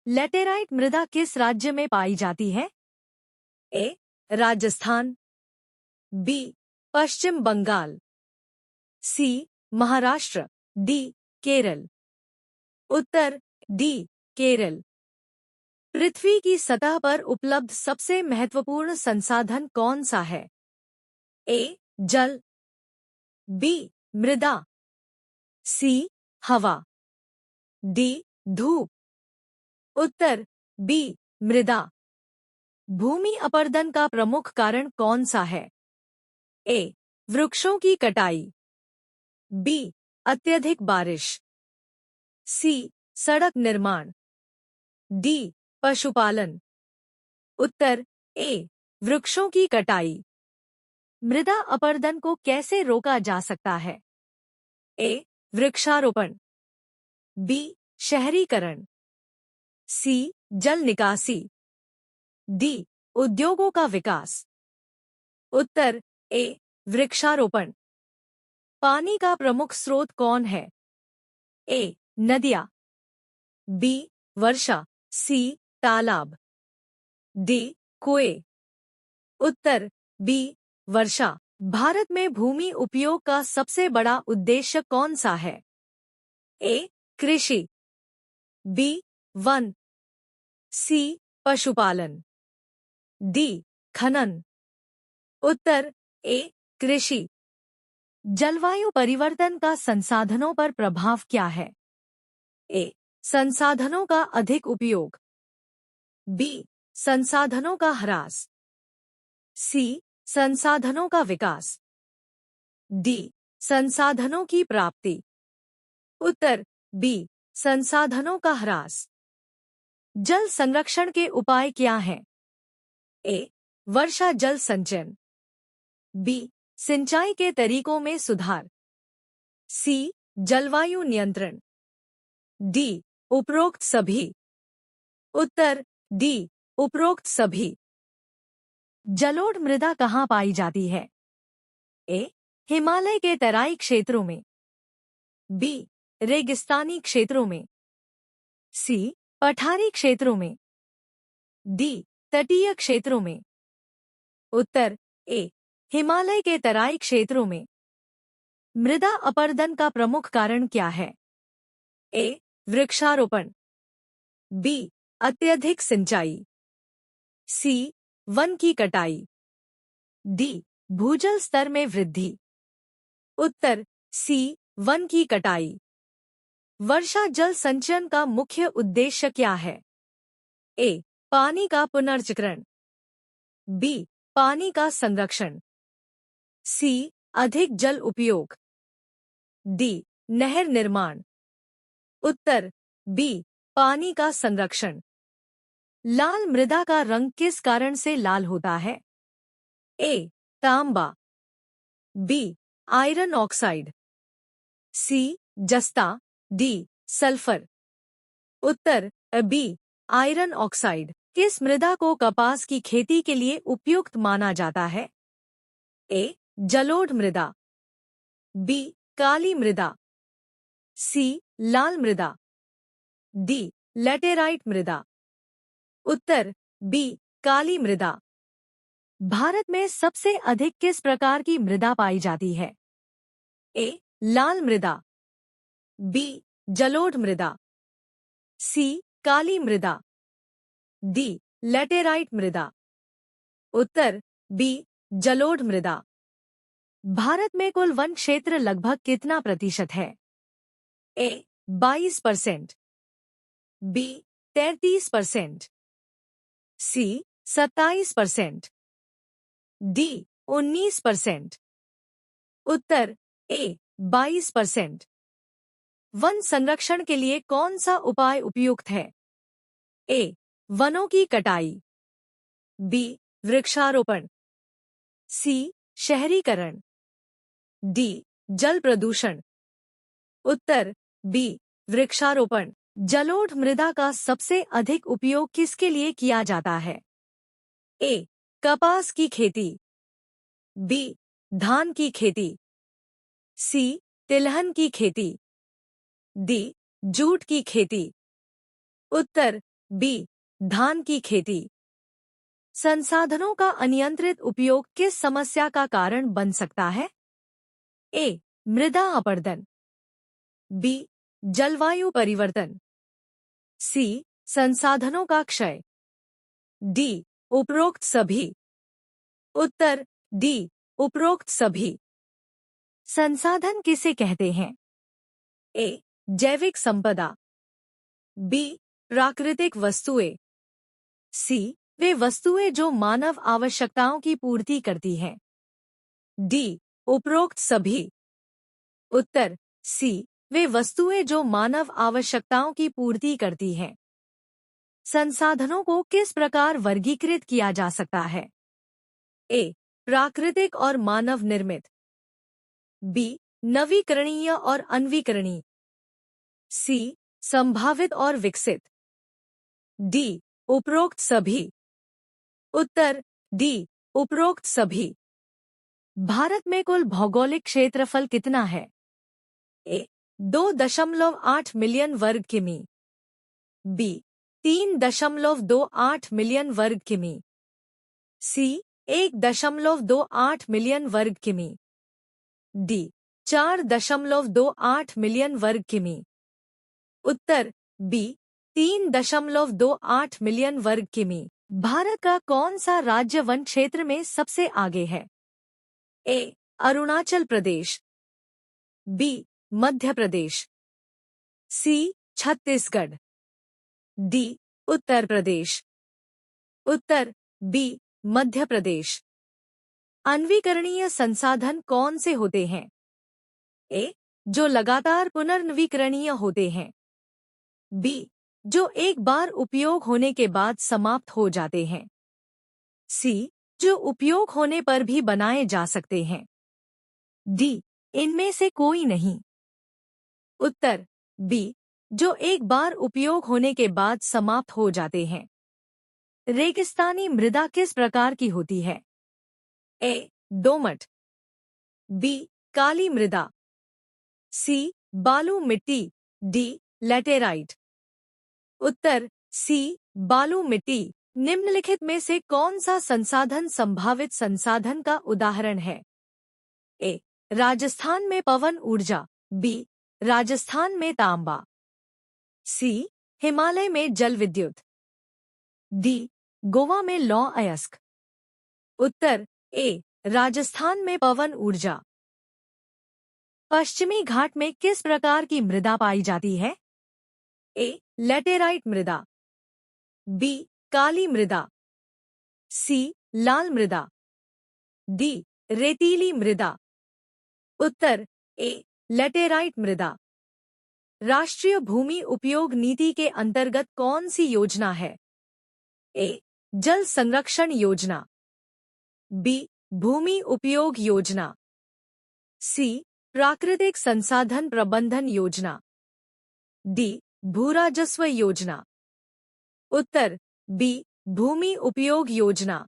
Laterite मृदा किस राज्य में पाई जाती है? A. Rajasthan, B. Paschim Bengal, C. Maharashtra, D. Kerala. Uttar D. Kerala. पृथ्वी की सतह पर उपलब्ध सबसे महत्वपूर्ण संसाधन कौन सा है? ए. जल, बी. मृदा, सी. हवा, डी. धूप। उत्तर बी. मृदा। भूमि अपरदन का प्रमुख कारण कौन सा है? ए. वृक्षों की कटाई, बी. अत्यधिक बारिश, सी. सड़क निर्माण, डी. पशुपालन। उत्तर ए. वृक्षों की कटाई। मृदा अपरदन को कैसे रोका जा सकता है? ए. वृक्षारोपण, बी. शहरीकरण, सी. जल निकासी, डी. उद्योगों का विकास। उत्तर ए. वृक्षारोपण। पानी का प्रमुख स्रोत कौन है? ए. नदियां, बी. वर्षा, सी. तालाब, डी. कुएं। उत्तर बी. वर्षा। भारत में भूमि उपयोग का सबसे बड़ा उद्देश्य कौन सा है? ए. कृषि, बी. वन, सी. पशुपालन, डी. खनन। उत्तर ए. कृषि। जलवायु परिवर्तन का संसाधनों पर प्रभाव क्या है? ए. संसाधनों का अधिक उपयोग, बी. संसाधनों का ह्रास, सी. संसाधनों का विकास, डी. संसाधनों की प्राप्ति। उत्तर बी. संसाधनों का ह्रास। जल संरक्षण के उपाय क्या हैं? ए. वर्षा जल संचयन, बी. सिंचाई के तरीकों में सुधार, सी. जलवायु नियंत्रण, डी. उपरोक्त सभी। उत्तर डी. उपरोक्त सभी। जलोढ़ मृदा कहाँ पाई जाती है? ए. हिमालय के तराई क्षेत्रों में, बी. रेगिस्तानी क्षेत्रों में, सी. पठारी क्षेत्रों में, डी. तटीय क्षेत्रों में। उत्तर ए. हिमालय के तराई क्षेत्रों में। मृदा अपरदन का प्रमुख कारण क्या है? ए. वृक्षारोपण, बी. अत्यधिक सिंचाई, सी. वन की कटाई, डी. भूजल स्तर में वृद्धि। उत्तर सी. वन की कटाई। वर्षा जल संचयन का मुख्य उद्देश्य क्या है? ए. पानी का पुनर्चक्रण, बी. पानी का संरक्षण, सी. अधिक जल उपयोग, डी. नहर निर्माण। उत्तर बी. पानी का संरक्षण। लाल मृदा का रंग किस कारण से लाल होता है? ए. तांबा, बी. आयरन ऑक्साइड, सी. जस्ता, डी. सल्फर। उत्तर बी. Iron oxide. किस मृदा को कपास की खेती के लिए उपयुक्त माना जाता है? ए. जलोढ़ मृदा, बी. काली मृदा, सी. लाल मृदा, डी. लेटेराइट मृदा। उत्तर बी. काली मृदा। भारत में सबसे अधिक किस प्रकार की मृदा पाई जाती है? ए. लाल मृदा, बी. जलोढ़ मृदा, सी. काली मृदा, डी. लेटेराइट मृदा। उत्तर बी. जलोढ़ मृदा। भारत में कुल वन क्षेत्र लगभग कितना प्रतिशत है? ए. 22%, बी. 33%, सी. 27%, डी. 19%। उत्तर ए. 22%। वन संरक्षण के लिए कौन सा उपाय उपयुक्त है? ए. वनों की कटाई, बी. वृक्षारोपण, सी. शहरीकरण, डी. जल प्रदूषण। उत्तर बी. वृक्षारोपण। जलोढ़ मृदा का सबसे अधिक उपयोग किसके लिए किया जाता है? ए. कपास की खेती, बी. धान की खेती, सी. तिलहन की खेती, डी. जूट की खेती। उत्तर बी धान की खेती। संसाधनों का अनियंत्रित उपयोग किस समस्या का कारण बन सकता है? ए मृदा अपरदन, बी जलवायु परिवर्तन, सी संसाधनों का क्षय, डी उपरोक्त सभी। उत्तर डी उपरोक्त सभी। संसाधन किसे कहते हैं? ए जैविक संपदा, बी प्राकृतिक वस्तुएं, सी वे वस्तुएं जो मानव आवश्यकताओं की पूर्ति करती हैं, डी उपरोक्त सभी। उत्तर सी वे वस्तुएं जो मानव आवश्यकताओं की पूर्ति करती हैं। संसाधनों को किस प्रकार वर्गीकृत किया जा सकता है? ए प्राकृतिक और मानव निर्मित, बी नवीकरणीय और अनवीकरणीय, सी संभावित और विकसित, डी उपरोक्त सभी। उत्तर डी उपरोक्त सभी। भारत में कुल भौगोलिक क्षेत्रफल कितना है? ए 2.8 मिलियन वर्ग किमी, बी 3.28 मिलियन वर्ग किमी, सी 1.28 मिलियन वर्ग किमी, डी 4.28 मिलियन वर्ग किमी। उत्तर बी 3.28 मिलियन वर्ग किमी। भारत का कौन सा राज्य वन क्षेत्र में सबसे आगे है? ए अरुणाचल प्रदेश, बी मध्य प्रदेश, सी छत्तीसगढ़, डी उत्तर प्रदेश। उत्तर बी मध्य प्रदेश। अनवीकरणीय संसाधन कौन से होते हैं? ए जो लगातार पुनर्नवीकरणीय होते हैं, बी जो एक बार उपयोग होने के बाद समाप्त हो जाते हैं, सी जो उपयोग होने पर भी बनाए जा सकते हैं, डी इनमें से कोई नहीं। उत्तर बी जो एक बार उपयोग होने के बाद समाप्त हो जाते हैं। रेगिस्तानी मृदा किस प्रकार की होती है? ए दोमट, बी काली मृदा, सी बालू मिट्टी, डी लैटेराइट। उत्तर सी बालू मिट्टी। निम्नलिखित में से कौन सा संसाधन संभावित संसाधन का उदाहरण है? ए राजस्थान में पवन ऊर्जा, बी राजस्थान में तांबा, सी हिमालय में जल विद्युत, डी गोवा में लौह अयस्क। उत्तर ए राजस्थान में पवन ऊर्जा। पश्चिमी घाट में किस प्रकार की मृदा पाई जाती है? ए लैटेराइट मृदा, बी काली मृदा, सी लाल मृदा, डी रेतीली मृदा। उत्तर ए लैटेराइट मृदा। राष्ट्रीय भूमि उपयोग नीति के अंतर्गत कौन सी योजना है? ए जल संरक्षण योजना, बी भूमि उपयोग योजना, सी प्राकृतिक संसाधन प्रबंधन योजना, डी भूराजस्व योजना। उत्तर बी भूमि उपयोग योजना।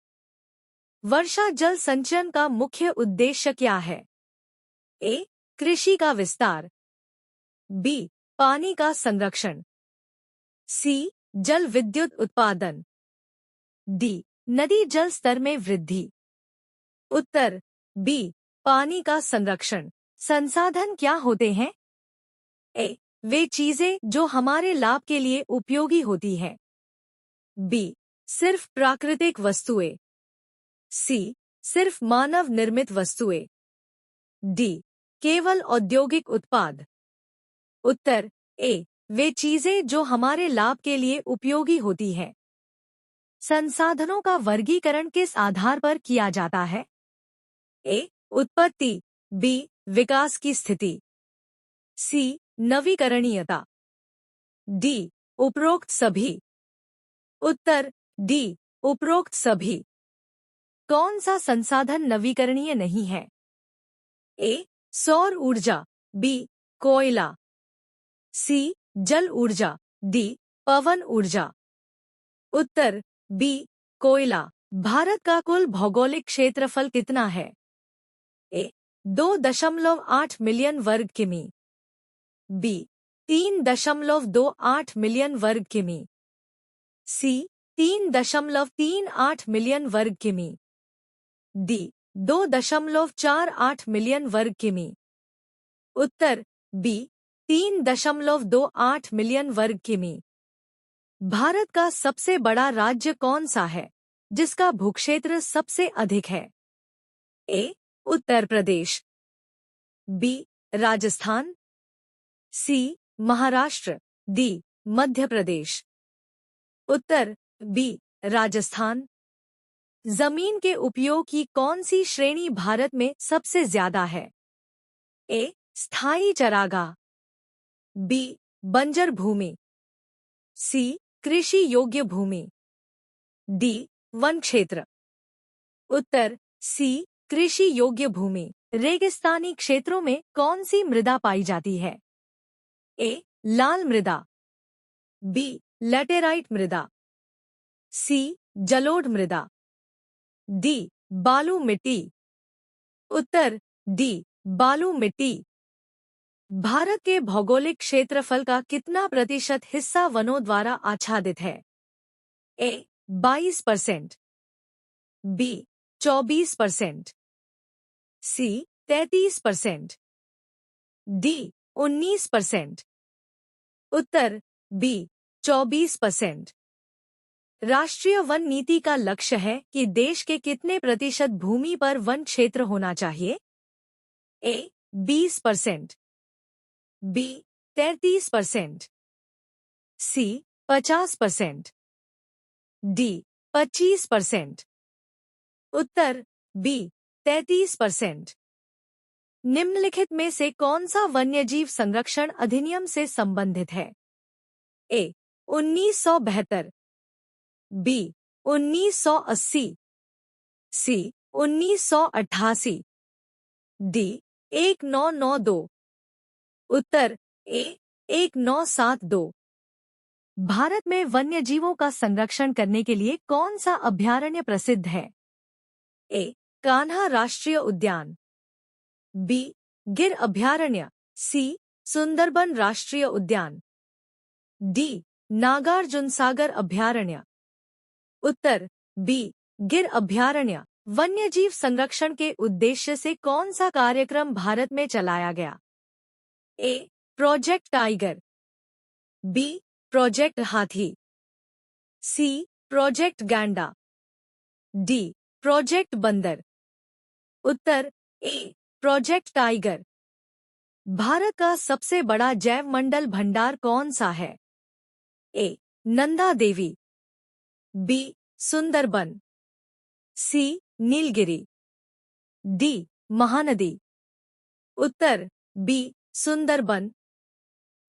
वर्षा जल संचयन का मुख्य उद्देश्य क्या है? ए कृषि का विस्तार, बी पानी का संरक्षण, सी जल विद्युत उत्पादन, डी नदी जल स्तर में वृद्धि। उत्तर बी पानी का संरक्षण। संसाधन क्या होते हैं? ए वे चीजें जो हमारे लाभ के लिए उपयोगी होती हैं, बी सिर्फ प्राकृतिक वस्तुएं, सी सिर्फ मानव निर्मित वस्तुएं, डी केवल औद्योगिक उत्पाद। उत्तर ए वे चीजें जो हमारे लाभ के लिए उपयोगी होती हैं। संसाधनों का वर्गीकरण किस आधार पर किया जाता है? ए उत्पत्ति, बी विकास की स्थिति, सी नवीकरणीयता, डी उपरोक्त सभी। उत्तर डी उपरोक्त सभी। कौन सा संसाधन नवीकरणीय नहीं है? ए सौर ऊर्जा, बी कोयला, सी जल ऊर्जा, डी पवन ऊर्जा। उत्तर बी कोयला। भारत का कुल भौगोलिक क्षेत्रफल कितना है? ए 2.8 मिलियन वर्ग किमी, बी 3.28 मिलियन वर्ग किमी, सी 3.38 मिलियन वर्ग किमी, डी 2.48 मिलियन वर्ग किमी। उत्तर बी 3.28 मिलियन वर्ग किमी। भारत का सबसे बड़ा राज्य कौन सा है जिसका भूक्षेत्र सबसे अधिक है? ए उत्तर प्रदेश, बी राजस्थान, सी महाराष्ट्र, डी मध्य प्रदेश। उत्तर बी राजस्थान। जमीन के उपयोग की कौन सी श्रेणी भारत में सबसे ज्यादा है? ए स्थायी चरागाह, बी बंजर भूमि, सी कृषि योग्य भूमि, डी वन क्षेत्र। उत्तर सी कृषि योग्य भूमि। रेगिस्तानी क्षेत्रों में कौन सी मृदा पाई जाती है? ए लाल मृदा, बी लैटेराइट मृदा, सी जलोढ़ मृदा, डी बालू मिट्टी। उत्तर डी बालू मिट्टी। भारत के भौगोलिक क्षेत्रफल का कितना प्रतिशत हिस्सा वनों द्वारा आच्छादित है? ए 22%, बी 24%, सी 33%, डी 19%। उत्तर बी 24%। राष्ट्रीय वन नीति का लक्ष्य है कि देश के कितने प्रतिशत भूमि पर वन क्षेत्र होना चाहिए? ए 20%, बी 33%, सी 50%, डी 25%। उत्तर बी 33%। निम्नलिखित में से कौन सा वन्यजीव संरक्षण अधिनियम से संबंधित है? ए 1972, बी 1980, सी 1988, डी 1992। उत्तर ए 1972। भारत में वन्यजीवों का संरक्षण करने के लिए कौन सा अभयारण्य प्रसिद्ध है? ए कान्हा राष्ट्रीय उद्यान, बी गिर अभयारण्य, सी सुंदरबन राष्ट्रीय उद्यान, डी नागार्जुन सागर अभयारण्य। उत्तर बी गिर अभयारण्य। वन्यजीव संरक्षण के उद्देश्य से कौन सा कार्यक्रम भारत में चलाया गया? ए प्रोजेक्ट टाइगर, बी प्रोजेक्ट हाथी, सी प्रोजेक्ट गैंडा, डी प्रोजेक्ट बंदर। उत्तर ए प्रोजेक्ट टाइगर। भारत का सबसे बड़ा जैव मंडल भंडार कौन सा है? ए नंदा देवी, बी सुंदरबन, सी नीलगिरी, डी महानदी। उत्तर बी सुंदरबन।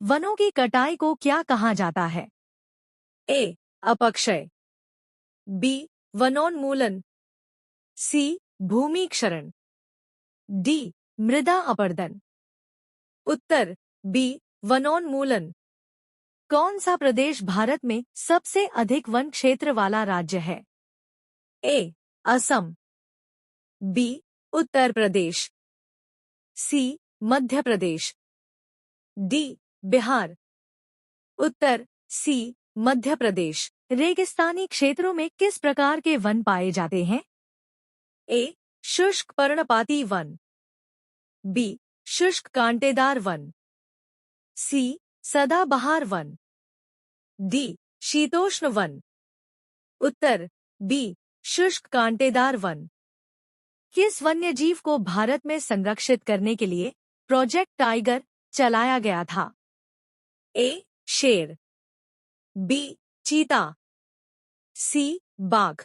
वनों की कटाई को क्या कहा जाता है? ए अपक्षय, बी वनोन्मूलन, सी भूमि क्षरण, डी मृदा अपरदन। उत्तर बी वनोन्मूलन। कौन सा प्रदेश भारत में सबसे अधिक वन क्षेत्र वाला राज्य है? A Assam, B Uttar Pradesh, C Madhya Pradesh, D Bihar. उत्तर सी मध्य प्रदेश। रेगिस्तानी क्षेत्रों में किस प्रकार के वन पाए जाते हैं? ए शुष्क पर्णपाती वन, बी शुष्क कांटेदार वन, सी सदाबहार वन, डी शीतोष्ण वन। उत्तर बी शुष्क कांटेदार वन। किस वन्यजीव को भारत में संरक्षित करने के लिए प्रोजेक्ट टाइगर चलाया गया था? ए शेर, बी चीता, सी बाघ,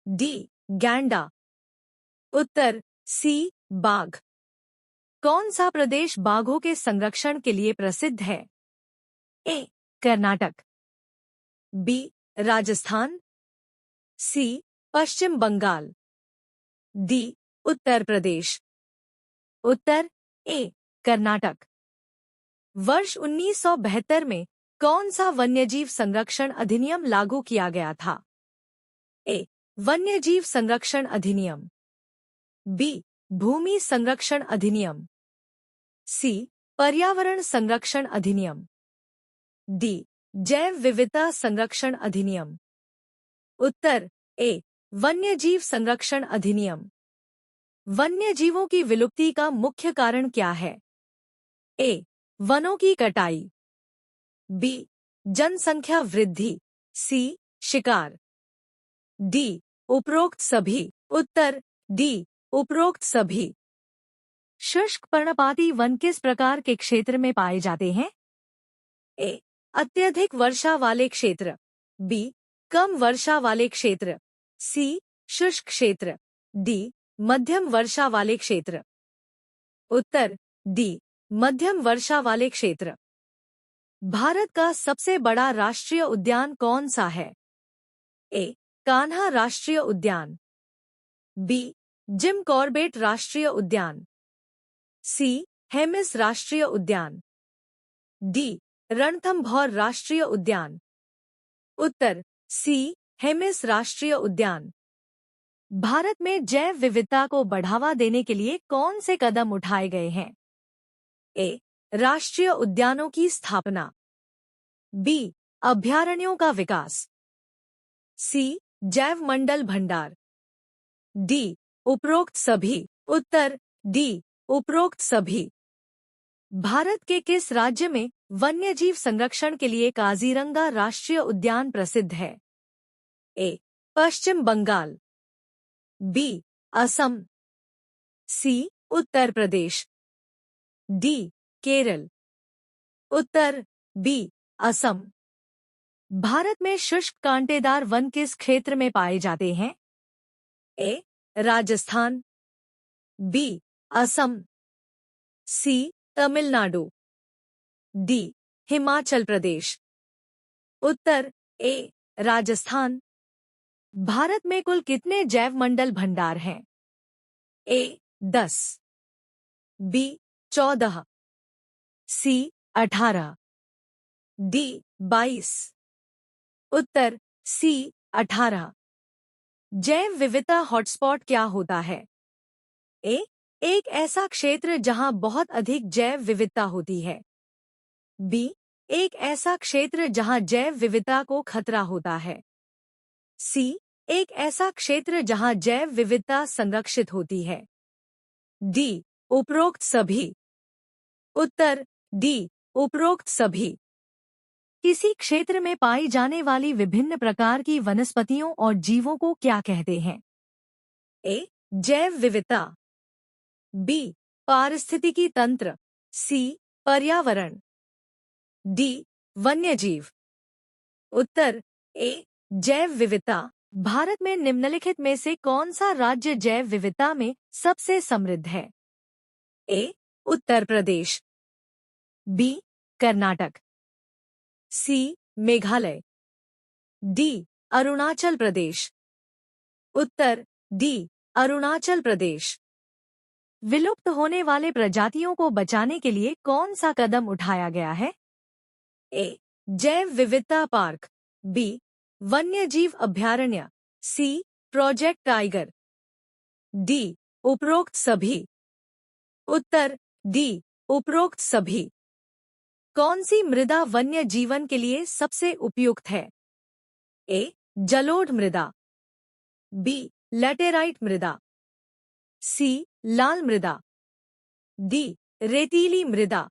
डी गैंडा। उत्तर सी बाघ। कौन सा प्रदेश बाघों के संरक्षण के लिए प्रसिद्ध है? ए कर्नाटक, बी राजस्थान, सी पश्चिम बंगाल, डी उत्तर प्रदेश। उत्तर ए कर्नाटक। वर्ष 1972 में कौन सा वन्यजीव संरक्षण अधिनियम लागू किया गया था? ए वन्यजीव संरक्षण अधिनियम, बी भूमि संरक्षण अधिनियम, सी पर्यावरण संरक्षण अधिनियम, डी जैव विविधता संरक्षण अधिनियम। उत्तर ए वन्यजीव संरक्षण अधिनियम। वन्यजीवों की विलुप्ति का मुख्य कारण क्या है? ए वनों की कटाई, बी जनसंख्या वृद्धि, सी शिकार, डी उपरोक्त सभी। उत्तर डी उपरोक्त सभी। शुष्क पर्णपाती वन किस प्रकार के क्षेत्र में पाए जाते हैं? ए अत्यधिक वर्षा वाले क्षेत्र, बी कम वर्षा वाले क्षेत्र, सी शुष्क क्षेत्र, डी मध्यम वर्षा वाले क्षेत्र। उत्तर डी मध्यम वर्षा वाले क्षेत्र। भारत का सबसे बड़ा राष्ट्रीय उद्यान कौन सा है? ए कान्हा राष्ट्रीय उद्यान, बी जिम कॉर्बेट राष्ट्रीय उद्यान, सी हेमिस राष्ट्रीय उद्यान, डी रणथंभौर राष्ट्रीय उद्यान। उत्तर सी हेमिस राष्ट्रीय उद्यान। भारत में जैव विविधता को बढ़ावा देने के लिए कौन से कदम उठाए गए हैं? ए राष्ट्रीय उद्यानों की स्थापना, बी अभयारण्यों का विकास, सी जैव मंडल भंडार, डी उपरोक्त सभी। उत्तर डी उपरोक्त सभी। भारत के किस राज्य में वन्यजीव संरक्षण के लिए काजीरंगा राष्ट्रीय उद्यान प्रसिद्ध है? ए पश्चिम बंगाल, बी असम, सी उत्तर प्रदेश, डी केरल। उत्तर बी असम। भारत में शुष्क कांटेदार वन किस क्षेत्र में पाए जाते हैं? ए Rajasthan, B Assam, C Tamil Nadu, D Himachal Pradesh. Uttar A Rajasthan. Bharat में कुल कितने जैव मंडल भंडार हैं? ए 10, बी 14, सी 18, डी 22। उत्तर सी 18। जैव विविधता हॉटस्पॉट क्या होता है? ए एक ऐसा क्षेत्र जहां बहुत अधिक जैव विविधता होती है, बी एक ऐसा क्षेत्र जहां जैव विविधता को खतरा होता है, सी एक ऐसा क्षेत्र जहां जैव विविधता संरक्षित होती है, डी उपरोक्त सभी। उत्तर डी उपरोक्त सभी। किसी क्षेत्र में पाई जाने वाली विभिन्न प्रकार की वनस्पतियों और जीवों को क्या कहते हैं? ए जैव विविधता, बी पारिस्थितिकी तंत्र, सी पर्यावरण, डी वन्यजीव। उत्तर ए जैव विविधता। भारत में निम्नलिखित में से कौन सा राज्य जैव विविधता में सबसे समृद्ध है? ए उत्तर प्रदेश, बी कर्नाटक, सी मेघालय, डी अरुणाचल प्रदेश। उत्तर डी अरुणाचल प्रदेश। विलुप्त होने वाले प्रजातियों को बचाने के लिए कौन सा कदम उठाया गया है? ए जैव विविधता पार्क, बी वन्यजीव अभयारण्य, सी प्रोजेक्ट टाइगर, डी उपरोक्त सभी। उत्तर डी उपरोक्त सभी। कौन सी मृदा वन्य जीवन के लिए सबसे उपयुक्त है? ए जलोढ़ मृदा, बी लैटेराइट मृदा, सी लाल मृदा, डी रेतीली मृदा।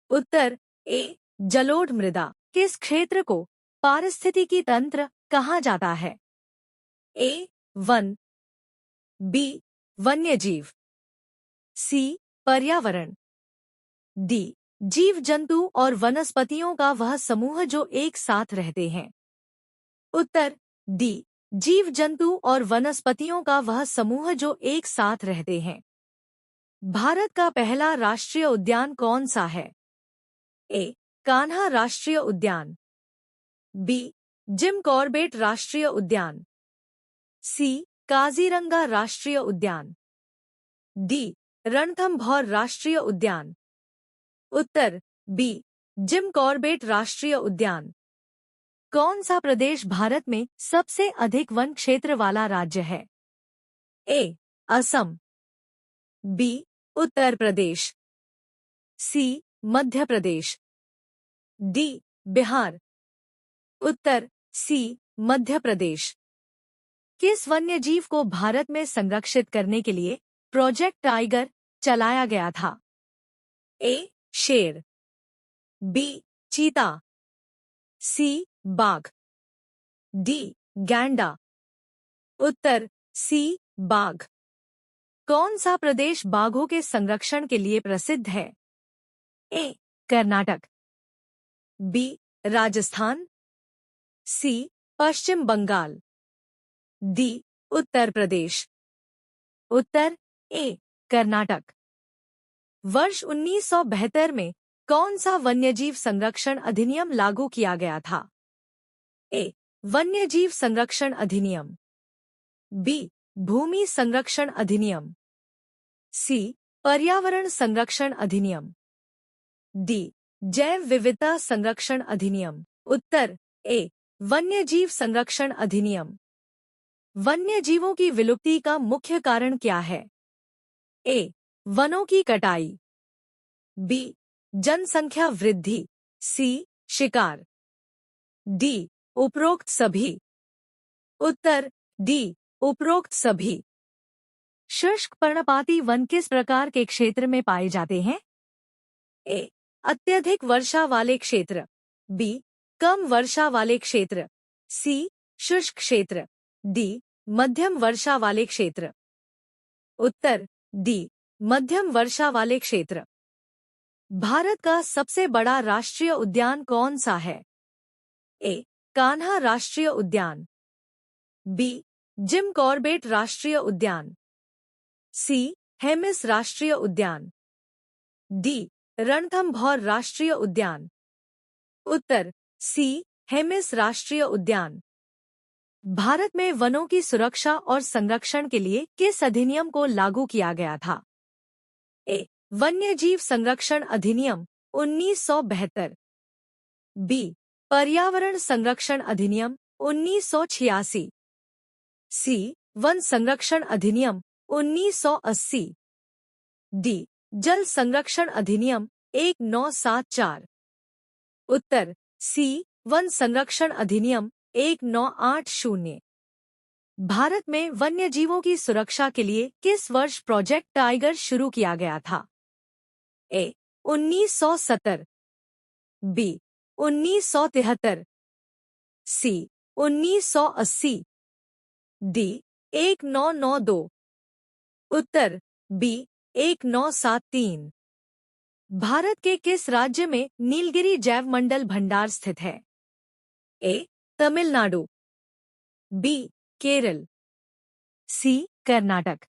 उत्तर ए जलोढ़ मृदा। किस क्षेत्र को पारिस्थितिकी तंत्र कहा जाता है? ए वन, बी वन्यजीव, सी पर्यावरण, डी जीव जंतु और वनस्पतियों का वह समूह जो एक साथ रहते हैं। उत्तर डी जीव जंतु और वनस्पतियों का वह समूह जो एक साथ रहते हैं। भारत का पहला राष्ट्रीय उद्यान कौन सा है? ए कान्हा राष्ट्रीय उद्यान, बी जिम कॉर्बेट राष्ट्रीय उद्यान, सी काजीरंगा राष्ट्रीय उद्यान, डी रणथंभौर राष्ट्रीय उद्यान। उत्तर बी जिम कॉर्बेट राष्ट्रीय उद्यान। कौन सा प्रदेश भारत में सबसे अधिक वन क्षेत्र वाला राज्य है? A Assam, B Uttar Pradesh, C Madhya Pradesh, D Bihar. उत्तर सी मध्य प्रदेश। किस वन्यजीव को भारत में संरक्षित करने के लिए प्रोजेक्ट टाइगर चलाया गया था? ए शेर, बी चीता, सी बाघ, डी गैंडा। उत्तर सी बाघ। कौन सा प्रदेश बाघों के संरक्षण के लिए प्रसिद्ध है? ए कर्नाटक, बी राजस्थान, सी पश्चिम बंगाल, डी उत्तर प्रदेश। उत्तर ए कर्नाटक। वर्ष 1972 में कौन सा वन्यजीव संरक्षण अधिनियम लागू किया गया था? ए वन्यजीव संरक्षण अधिनियम, बी भूमि संरक्षण अधिनियम, सी पर्यावरण संरक्षण अधिनियम, डी जैव विविधता संरक्षण अधिनियम। उत्तर ए वन्यजीव संरक्षण अधिनियम। वन्यजीवों की विलुप्ति का मुख्य कारण क्या है? ए वनों की कटाई, बी जनसंख्या वृद्धि, सी शिकार, डी उपरोक्त सभी। उत्तर डी उपरोक्त सभी। शुष्क पर्णपाती वन किस प्रकार के क्षेत्र में पाए जाते हैं? ए अत्यधिक वर्षा वाले क्षेत्र, बी कम वर्षा वाले क्षेत्र, सी शुष्क क्षेत्र, डी मध्यम वर्षा वाले क्षेत्र। उत्तर डी मध्यम वर्षा वाले क्षेत्र। भारत का सबसे बड़ा राष्ट्रीय उद्यान कौन सा है? ए कान्हा राष्ट्रीय उद्यान, बी जिम कॉर्बेट राष्ट्रीय उद्यान, सी हेमिस राष्ट्रीय उद्यान, डी रणथंभौर राष्ट्रीय उद्यान। उत्तर सी हेमिस राष्ट्रीय उद्यान। भारत में वनों की सुरक्षा और संरक्षण के लिए किस अधिनियम को लागू किया गया था? ए वन्यजीव संरक्षण अधिनियम 1972, बी पर्यावरण संरक्षण अधिनियम 1986, सी वन संरक्षण अधिनियम 1980, डी जल संरक्षण अधिनियम 1974। उत्तर सी वन संरक्षण अधिनियम 1980। भारत में वन्यजीवों की सुरक्षा के लिए किस वर्ष प्रोजेक्ट टाइगर शुरू किया गया था? ए 1970, बी 1973, सी 1980, डी 1992। उत्तर बी 1973। भारत के किस राज्य में नीलगिरी जैवमंडल भंडार स्थित है? A Tamil Nadu, B Kerala, C Karnataka,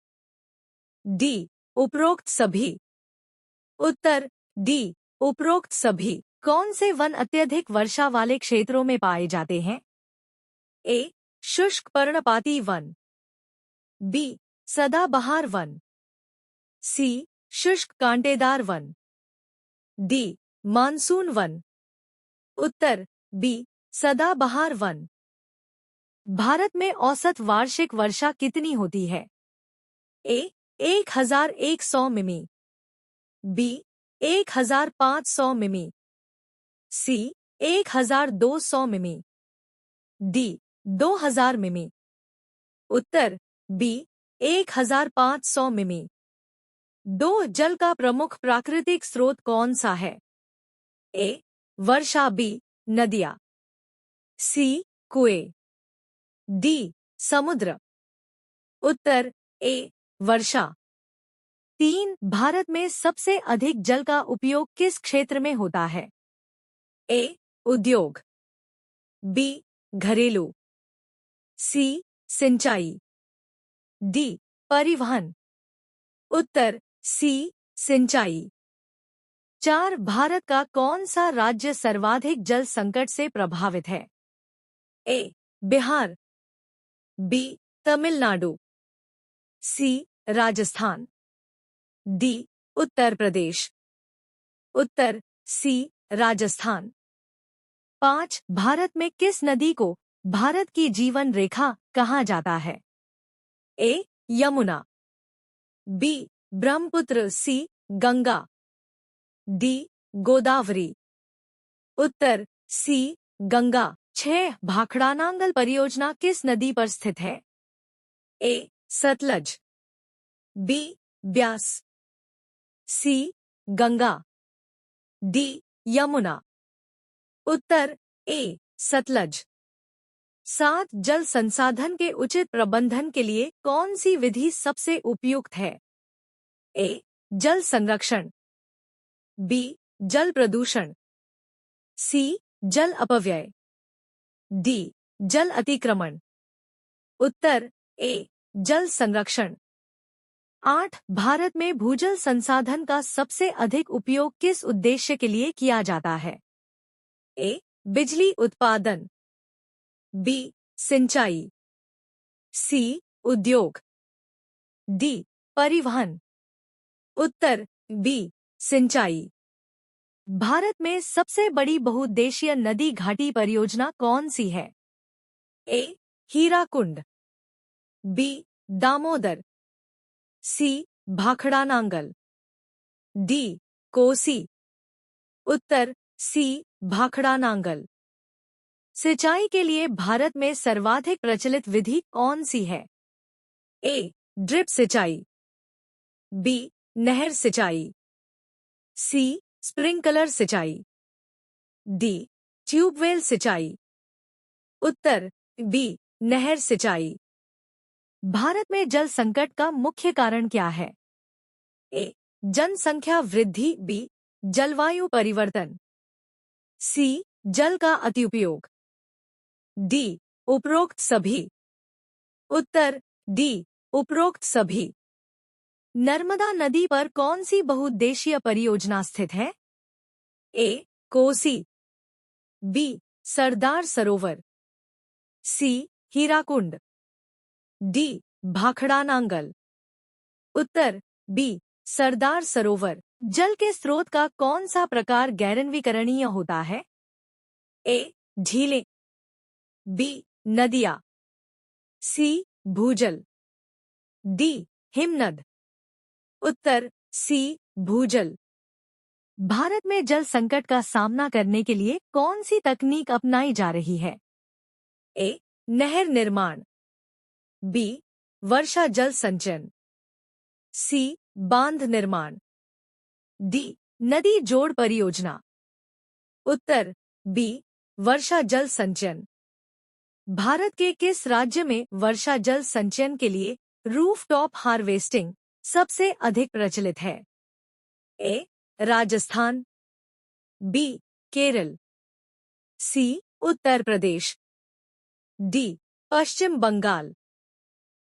D उपरोक्त सभी। उत्तर डी उपरोक्त सभी। कौन से वन अत्यधिक वर्षा वाले क्षेत्रों में पाए जाते हैं? ए शुष्क पर्णपाती वन, बी सदाबहार वन, सी शुष्क कांटेदार वन, डी मानसून वन। उत्तर बी सदाबहार वन। भारत में औसत वार्षिक वर्षा कितनी होती है? ए 1100 मिमी, बी 1500 मिमी, सी 1200 मिमी, डी 2000 मिमी। उत्तर बी 1500 मिमी। दो जल का प्रमुख प्राकृतिक स्रोत कौन सा है? ए वर्षा, बी नदियाँ, सी कुएं, डी समुद्र। उत्तर ए वर्षा। 3 भारत में सबसे अधिक जल का उपयोग किस क्षेत्र में होता है? ए उद्योग, बी घरेलू, सी सिंचाई, डी परिवहन। उत्तर सी सिंचाई। 4 भारत का कौन सा राज्य सर्वाधिक जल संकट से प्रभावित है? ए बिहार, बी तमिलनाडु, सी राजस्थान, डी उत्तर प्रदेश। उत्तर सी राजस्थान। 5 भारत में किस नदी को भारत की जीवन रेखा कहा जाता है? ए यमुना, बी ब्रह्मपुत्र, सी गंगा, डी गोदावरी। उत्तर सी गंगा। 6 भाखड़ानांगल परियोजना किस नदी पर स्थित है? ए सतलज, बी ब्यास, सी गंगा, डी यमुना। उत्तर ए सतलज। 7 जल संसाधन के उचित प्रबंधन के लिए कौन सी विधि सबसे उपयुक्त है? ए जल संरक्षण, बी जल प्रदूषण, सी जल अपव्यय, डी जल अतिक्रमण। उत्तर ए जल संरक्षण। 8 भारत में भूजल संसाधन का सबसे अधिक उपयोग किस उद्देश्य के लिए किया जाता है? ए बिजली उत्पादन, बी सिंचाई, सी उद्योग, डी परिवहन। उत्तर बी सिंचाई। भारत में सबसे बड़ी बहुउद्देशीय नदी घाटी परियोजना कौन सी है? ए हीराकुंड, बी दामोदर, सी भाखड़ानांगल, डी कोसी। उत्तर सी भाखड़ानांगल। सिंचाई के लिए भारत में सर्वाधिक प्रचलित विधि कौन सी है? ए ड्रिप सिंचाई, बी नहर सिंचाई, सी स्प्रिंकलर सिंचाई, डी ट्यूबवेल सिंचाई। उत्तर बी नहर सिंचाई। भारत में जल संकट का मुख्य कारण क्या है? ए जनसंख्या वृद्धि, बी जलवायु परिवर्तन, सी जल का अतिउपयोग, डी उपरोक्त सभी। उत्तर डी उपरोक्त सभी। नर्मदा नदी पर कौन सी बहुउद्देशीय परियोजना स्थित है? ए कोसी, बी सरदार सरोवर, सी हीराकुंड, डी भाखड़ानांगल। उत्तर बी सरदार सरोवर। जल के स्रोत का कौन सा प्रकार गैरनवीकरणीय होता है? ए झीलें, बी नदियां, सी भूजल, डी हिमनद। उत्तर सी भूजल। भारत में जल संकट का सामना करने के लिए कौन सी तकनीक अपनाई जा रही है? ए नहर निर्माण, बी वर्षा जल संचयन, सी बांध निर्माण, डी नदी जोड़ परियोजना। उत्तर बी वर्षा जल संचयन। भारत के किस राज्य में वर्षा जल संचयन के लिए रूफटॉप हार्वेस्टिंग सबसे अधिक प्रचलित है? A Rajasthan, B Kerala, C Uttar Pradesh, D Paschim Bangal.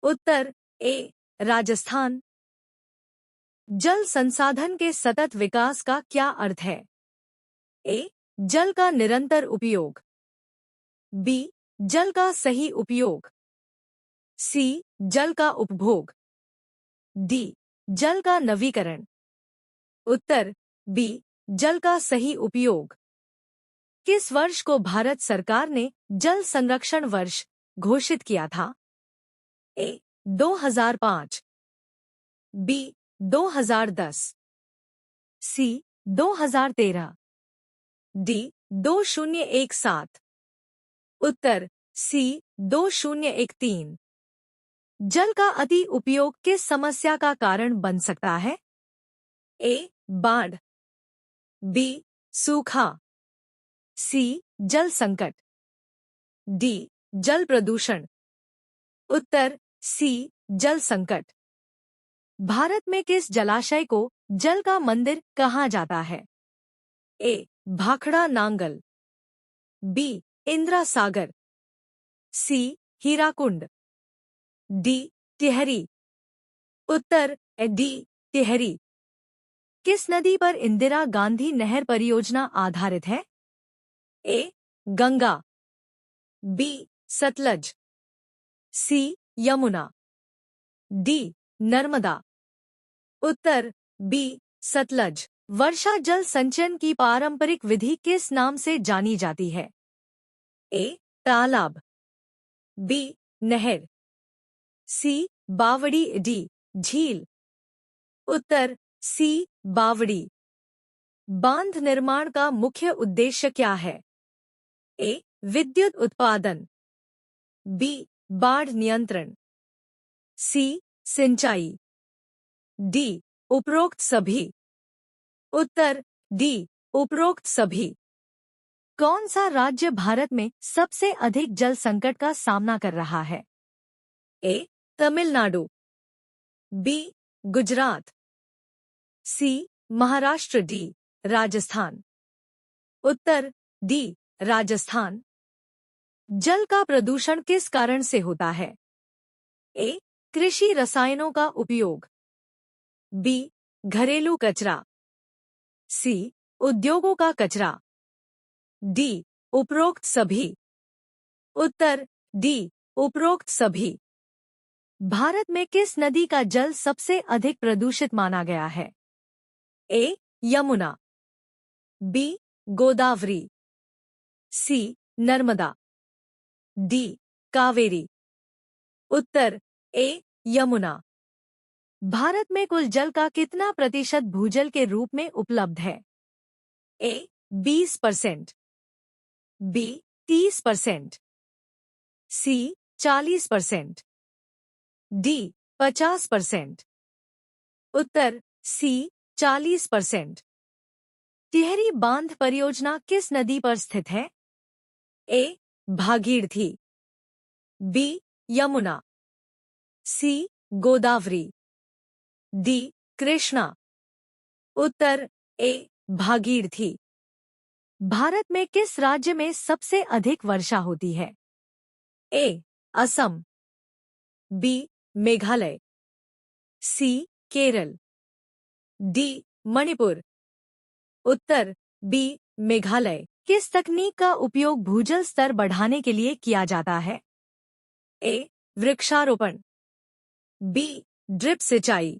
Uttar A Rajasthan. जल संसाधन के सतत विकास का क्या अर्थ है? ए जल का निरंतर उपयोग, बी जल का सही उपयोग, सी जल का उपभोग, डी जल का नवीकरण। उत्तर बी जल का सही उपयोग। किस वर्ष को भारत सरकार ने जल संरक्षण वर्ष घोषित किया था? ए 2005, बी 2010, सी 2013, डी 2017। उत्तर सी 2013। जल का अति उपयोग किस समस्या का कारण बन सकता है? ए बाढ़, बी सूखा, सी जल संकट, डी जल प्रदूषण। उत्तर सी जल संकट। भारत में किस जलाशय को जल का मंदिर कहा जाता है? ए भाखड़ा नांगल, बी इंदिरा सागर, सी हीराकुंड, डी टिहरी। उत्तर डी टिहरी। किस नदी पर इंदिरा गांधी नहर परियोजना आधारित है? ए गंगा, बी सतलज, सी यमुना, डी नर्मदा। उत्तर बी सतलज। वर्षा जल संचयन की पारंपरिक विधि किस नाम से जानी जाती है? ए तालाब, बी नहर, सी बावड़ी, डी झील। उत्तर सी बावड़ी। बांध निर्माण का मुख्य उद्देश्य क्या है? ए विद्युत उत्पादन, बी बाढ़ नियंत्रण, सी सिंचाई, डी उपरोक्त सभी। उत्तर डी उपरोक्त सभी। कौन सा राज्य भारत में सबसे अधिक जल संकट का सामना कर रहा है? A Tamil Nadu, B Gujarat, C Maharashtra, D Rajasthan. Uttar D Rajasthan. जल का प्रदूषण किस कारण से होता है? ए कृषि रसायनों का उपयोग, बी घरेलू कचरा, सी उद्योगों का कचरा, डी उपरोक्त सभी। उत्तर डी उपरोक्त सभी। भारत में किस नदी का जल सबसे अधिक प्रदूषित माना गया है? ए यमुना, बी गोदावरी, सी नर्मदा, डी कावेरी। उत्तर ए यमुना। भारत में कुल जल का कितना प्रतिशत भूजल के रूप में उपलब्ध है? ए 20%, बी 30%, सी 40%, डी 50%। उत्तर सी 40%। टिहरी बांध परियोजना किस नदी पर स्थित है? ए भागीरथी, बी यमुना, सी गोदावरी, डी कृष्णा। उत्तर ए भागीरथी। भारत में किस राज्य में सबसे अधिक वर्षा होती है? A Assam, B Meghalaya, C Kerala, D Manipur. Uttar B Meghalaya. किस तकनीक का उपयोग भूजल स्तर बढ़ाने के लिए किया जाता है? ए वृक्षारोपण, बी ड्रिप सिंचाई,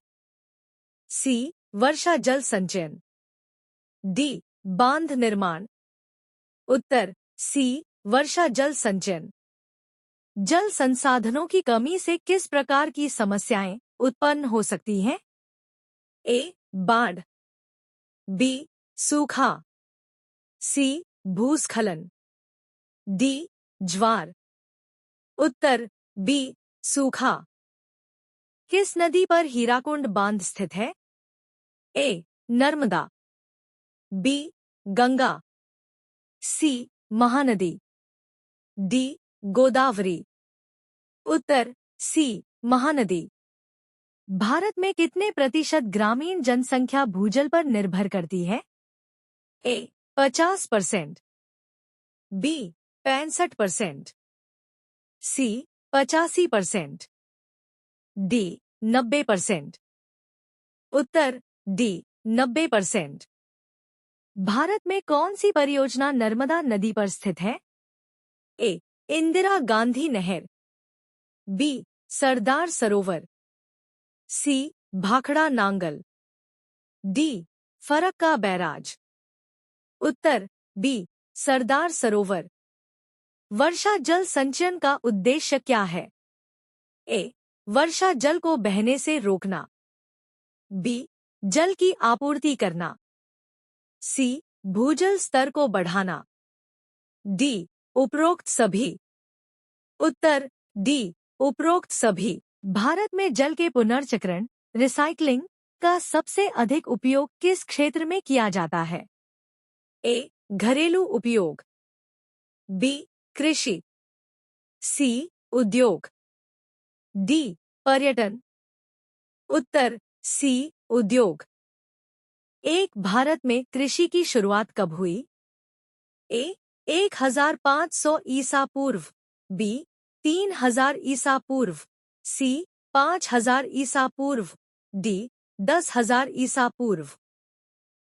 सी वर्षा जल संचयन, डी बांध निर्माण। उत्तर सी वर्षा जल संचयन। जल संसाधनों की कमी से किस प्रकार की समस्याएं उत्पन्न हो सकती हैं? ए बाढ़, बी सूखा, सी भूस्खलन, डी ज्वार। उत्तर बी सूखा। किस नदी पर हीराकुंड बांध स्थित है? ए नर्मदा, बी गंगा, सी महानदी, डी गोदावरी। उत्तर सी महानदी। भारत में कितने प्रतिशत ग्रामीण जनसंख्या भूजल पर निर्भर करती है? ए 50%, बी 65%, सी 85%, डी 90%। उत्तर डी 90%। भारत में कौन सी परियोजना नर्मदा नदी पर स्थित है? ए इंदिरा गांधी नहर, बी सरदार सरोवर, सी भाखड़ा नांगल, डी फरक्का बैराज। उत्तर बी सरदार सरोवर। वर्षा जल संचयन का उद्देश्य क्या है? ए वर्षा जल को बहने से रोकना, बी जल की आपूर्ति करना, सी भूजल स्तर को बढ़ाना, डी उपरोक्त सभी। उत्तर डी उपरोक्त सभी। भारत में जल के पुनर्चक्रण रिसाइक्लिंग का सबसे अधिक उपयोग किस क्षेत्र में किया जाता है? ए घरेलू उपयोग, बी कृषि, सी उद्योग, डी पर्यटन। उत्तर सी उद्योग। एक भारत में कृषि की शुरुआत कब हुई? ए 1500 ईसा पूर्व, बी 3000 ईसा पूर्व, सी 5000 ईसा पूर्व, डी 10,000 ईसा पूर्व।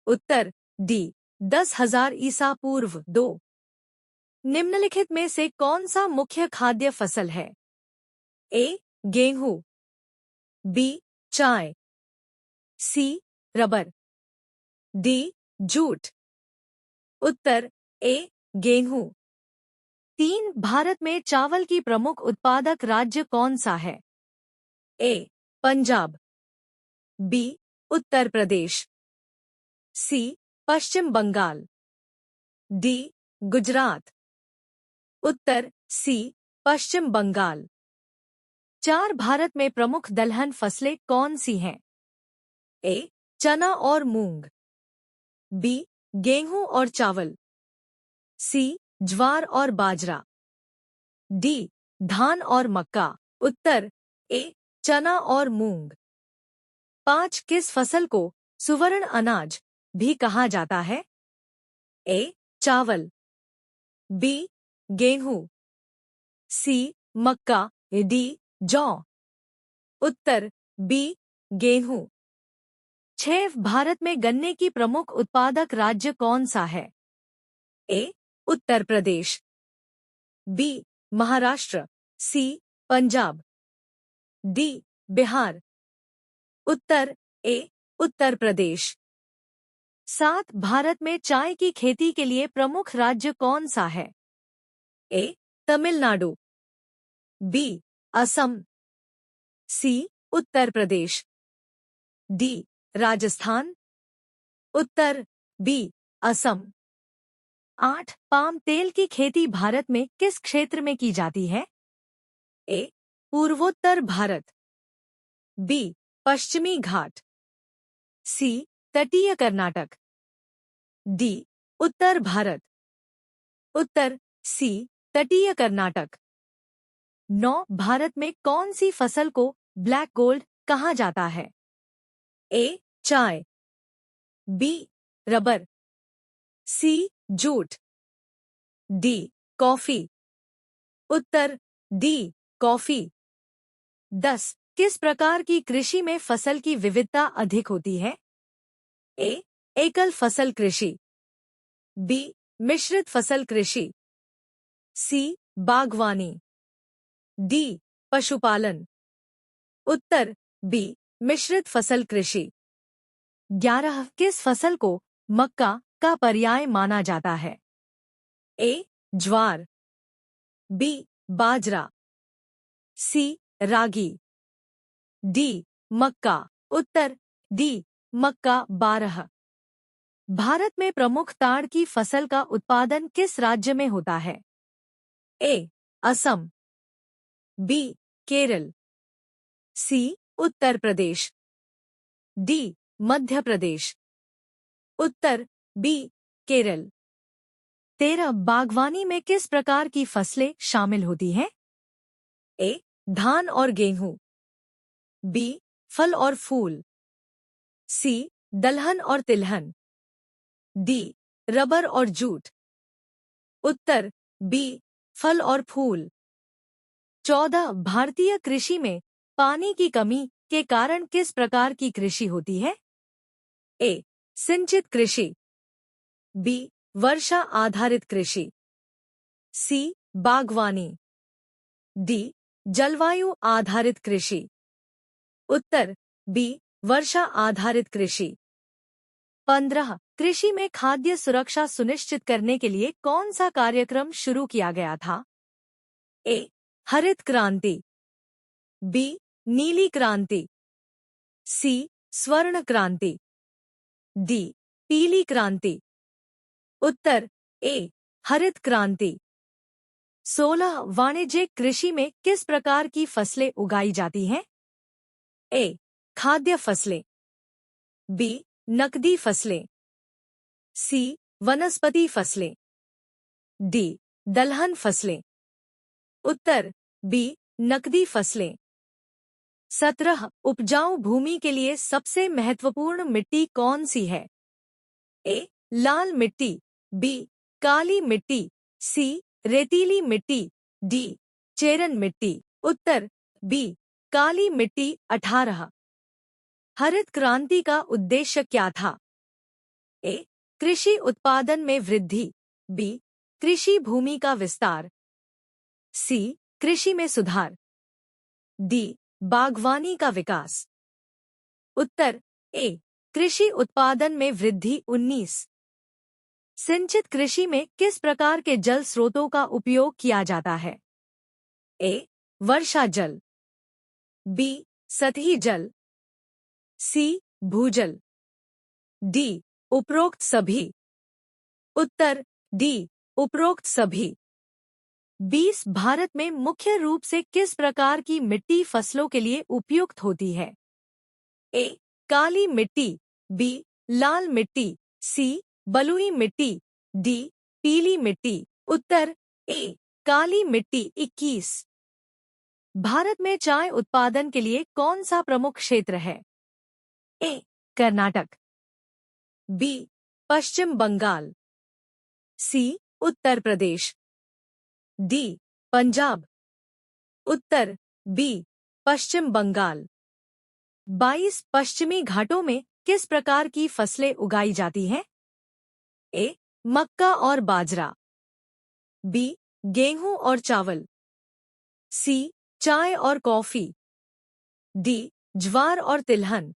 उत्तर डी 10,000 ईसा पूर्व। 2 निम्नलिखित में से कौन सा मुख्य खाद्य फसल है? ए गेहूं, बी चाय, सी रबर, डी जूट। उत्तर ए गेहूं। 3 भारत में चावल की प्रमुख उत्पादक राज्य कौन सा है? A Punjab, B Uttar Pradesh, C Paschim Bengal, D Gujarat. उत्तर सी पश्चिम बंगाल। 4 भारत में प्रमुख दलहन फसलें कौन सी हैं? ए चना और मूंग, बी गेहूं और चावल, सी ज्वार और बाजरा, डी धान और मक्का। उत्तर ए चना और मूंग। 5 किस फसल को सुवर्ण अनाज भी कहा जाता है? ए चावल, बी गेहूं, सी मक्का, डी जौ। उत्तर बी गेहूं। 6 भारत में गन्ने की प्रमुख उत्पादक राज्य कौन सा है? ए उत्तर प्रदेश, बी महाराष्ट्र, सी पंजाब, डी बिहार। उत्तर ए उत्तर प्रदेश। 7 भारत में चाय की खेती के लिए प्रमुख राज्य कौन सा है? A Tamil Nadu, B Assam, C Uttar Pradesh, D Rajasthan. Uttar B Assam. 8 palm तेल की खेती भारत में किस क्षेत्र में की जाती है? ए पूर्वोत्तर भारत, बी पश्चिमी घाट, सी तटीय कर्नाटक, डी उत्तर भारत। उत्तर सी तटीय कर्नाटक। 9 भारत में कौन सी फसल को ब्लैक गोल्ड कहा जाता है? ए चाय, बी रबर, सी जूट, डी कॉफी। उत्तर डी कॉफी। 10 किस प्रकार की कृषि में फसल की विविधता अधिक होती है? ए एकल फसल कृषि, बी मिश्रित फसल कृषि, सी बागवानी, डी पशुपालन। उत्तर बी मिश्रित फसल कृषि। 11 किस फसल को मक्का का पर्याय माना जाता है? ए ज्वार, बी बाजरा, सी रागी, डी मक्का। उत्तर डी मक्का। 12 भारत में प्रमुख ताड़ की फसल का उत्पादन किस राज्य में होता है? A Assam, B Kerala, C Uttar Pradesh, D Madhya Pradesh. Uttar B Kerala. 13 बागवानी में किस प्रकार की फसलें शामिल होती हैं? ए धान और गेहूं, बी फल और फूल, सी दलहन और तिलहन, डी रबर और जूट। उत्तर बी फल और फूल। 14 भारतीय कृषि में पानी की कमी के कारण किस प्रकार की कृषि होती है? ए सिंचित कृषि, बी वर्षा आधारित कृषि, सी बागवानी, डी जलवायु आधारित कृषि। उत्तर बी वर्षा आधारित कृषि। 15 कृषि में खाद्य सुरक्षा सुनिश्चित करने के लिए कौन सा कार्यक्रम शुरू किया गया था? ए हरित क्रांति, बी नीली क्रांति, सी स्वर्ण क्रांति, डी पीली क्रांति। उत्तर ए हरित क्रांति। 16 वाणिज्यिक कृषि में किस प्रकार की फसलें उगाई जाती हैं? ए खाद्य फसलें, बी नकदी फसलें, सी वनस्पति फसलें, डी दलहन फसलें। उत्तर बी नकदी फसलें। 17 उपजाऊ भूमि के लिए सबसे महत्वपूर्ण मिट्टी कौन सी है? ए लाल मिट्टी, बी काली मिट्टी, सी रेतीली मिट्टी, डी चेरन मिट्टी। उत्तर बी काली मिट्टी। 18 हरित क्रांति का उद्देश्य क्या था? ए कृषि उत्पादन में वृद्धि, बी कृषि भूमि का विस्तार, सी कृषि में सुधार, डी बागवानी का विकास। उत्तर ए कृषि उत्पादन में वृद्धि। 19 सिंचित कृषि में किस प्रकार के जल स्रोतों का उपयोग किया जाता है? ए वर्षा जल, बी सतही जल, सी भूजल, डी उपरोक्त सभी। उत्तर डी उपरोक्त सभी। 20 भारत में मुख्य रूप से किस प्रकार की मिट्टी फसलों के लिए उपयुक्त होती है? ए. काली मिट्टी, बी. लाल मिट्टी, सी. बलुई मिट्टी, डी. पीली मिट्टी। उत्तर ए. काली मिट्टी। 21 भारत में चाय उत्पादन के लिए कौन सा प्रमुख क्षेत्र है? ए. कर्नाटक, बी. पश्चिम बंगाल, सी. उत्तर प्रदेश, डी. पंजाब। उत्तर बी. पश्चिम बंगाल। 22 पश्चिमी घाटों में किस प्रकार की फसलें उगाई जाती हैं? ए. मक्का और बाजरा, बी. गेहूं और चावल, सी. चाय और कॉफी, डी. ज्वार और तिलहन।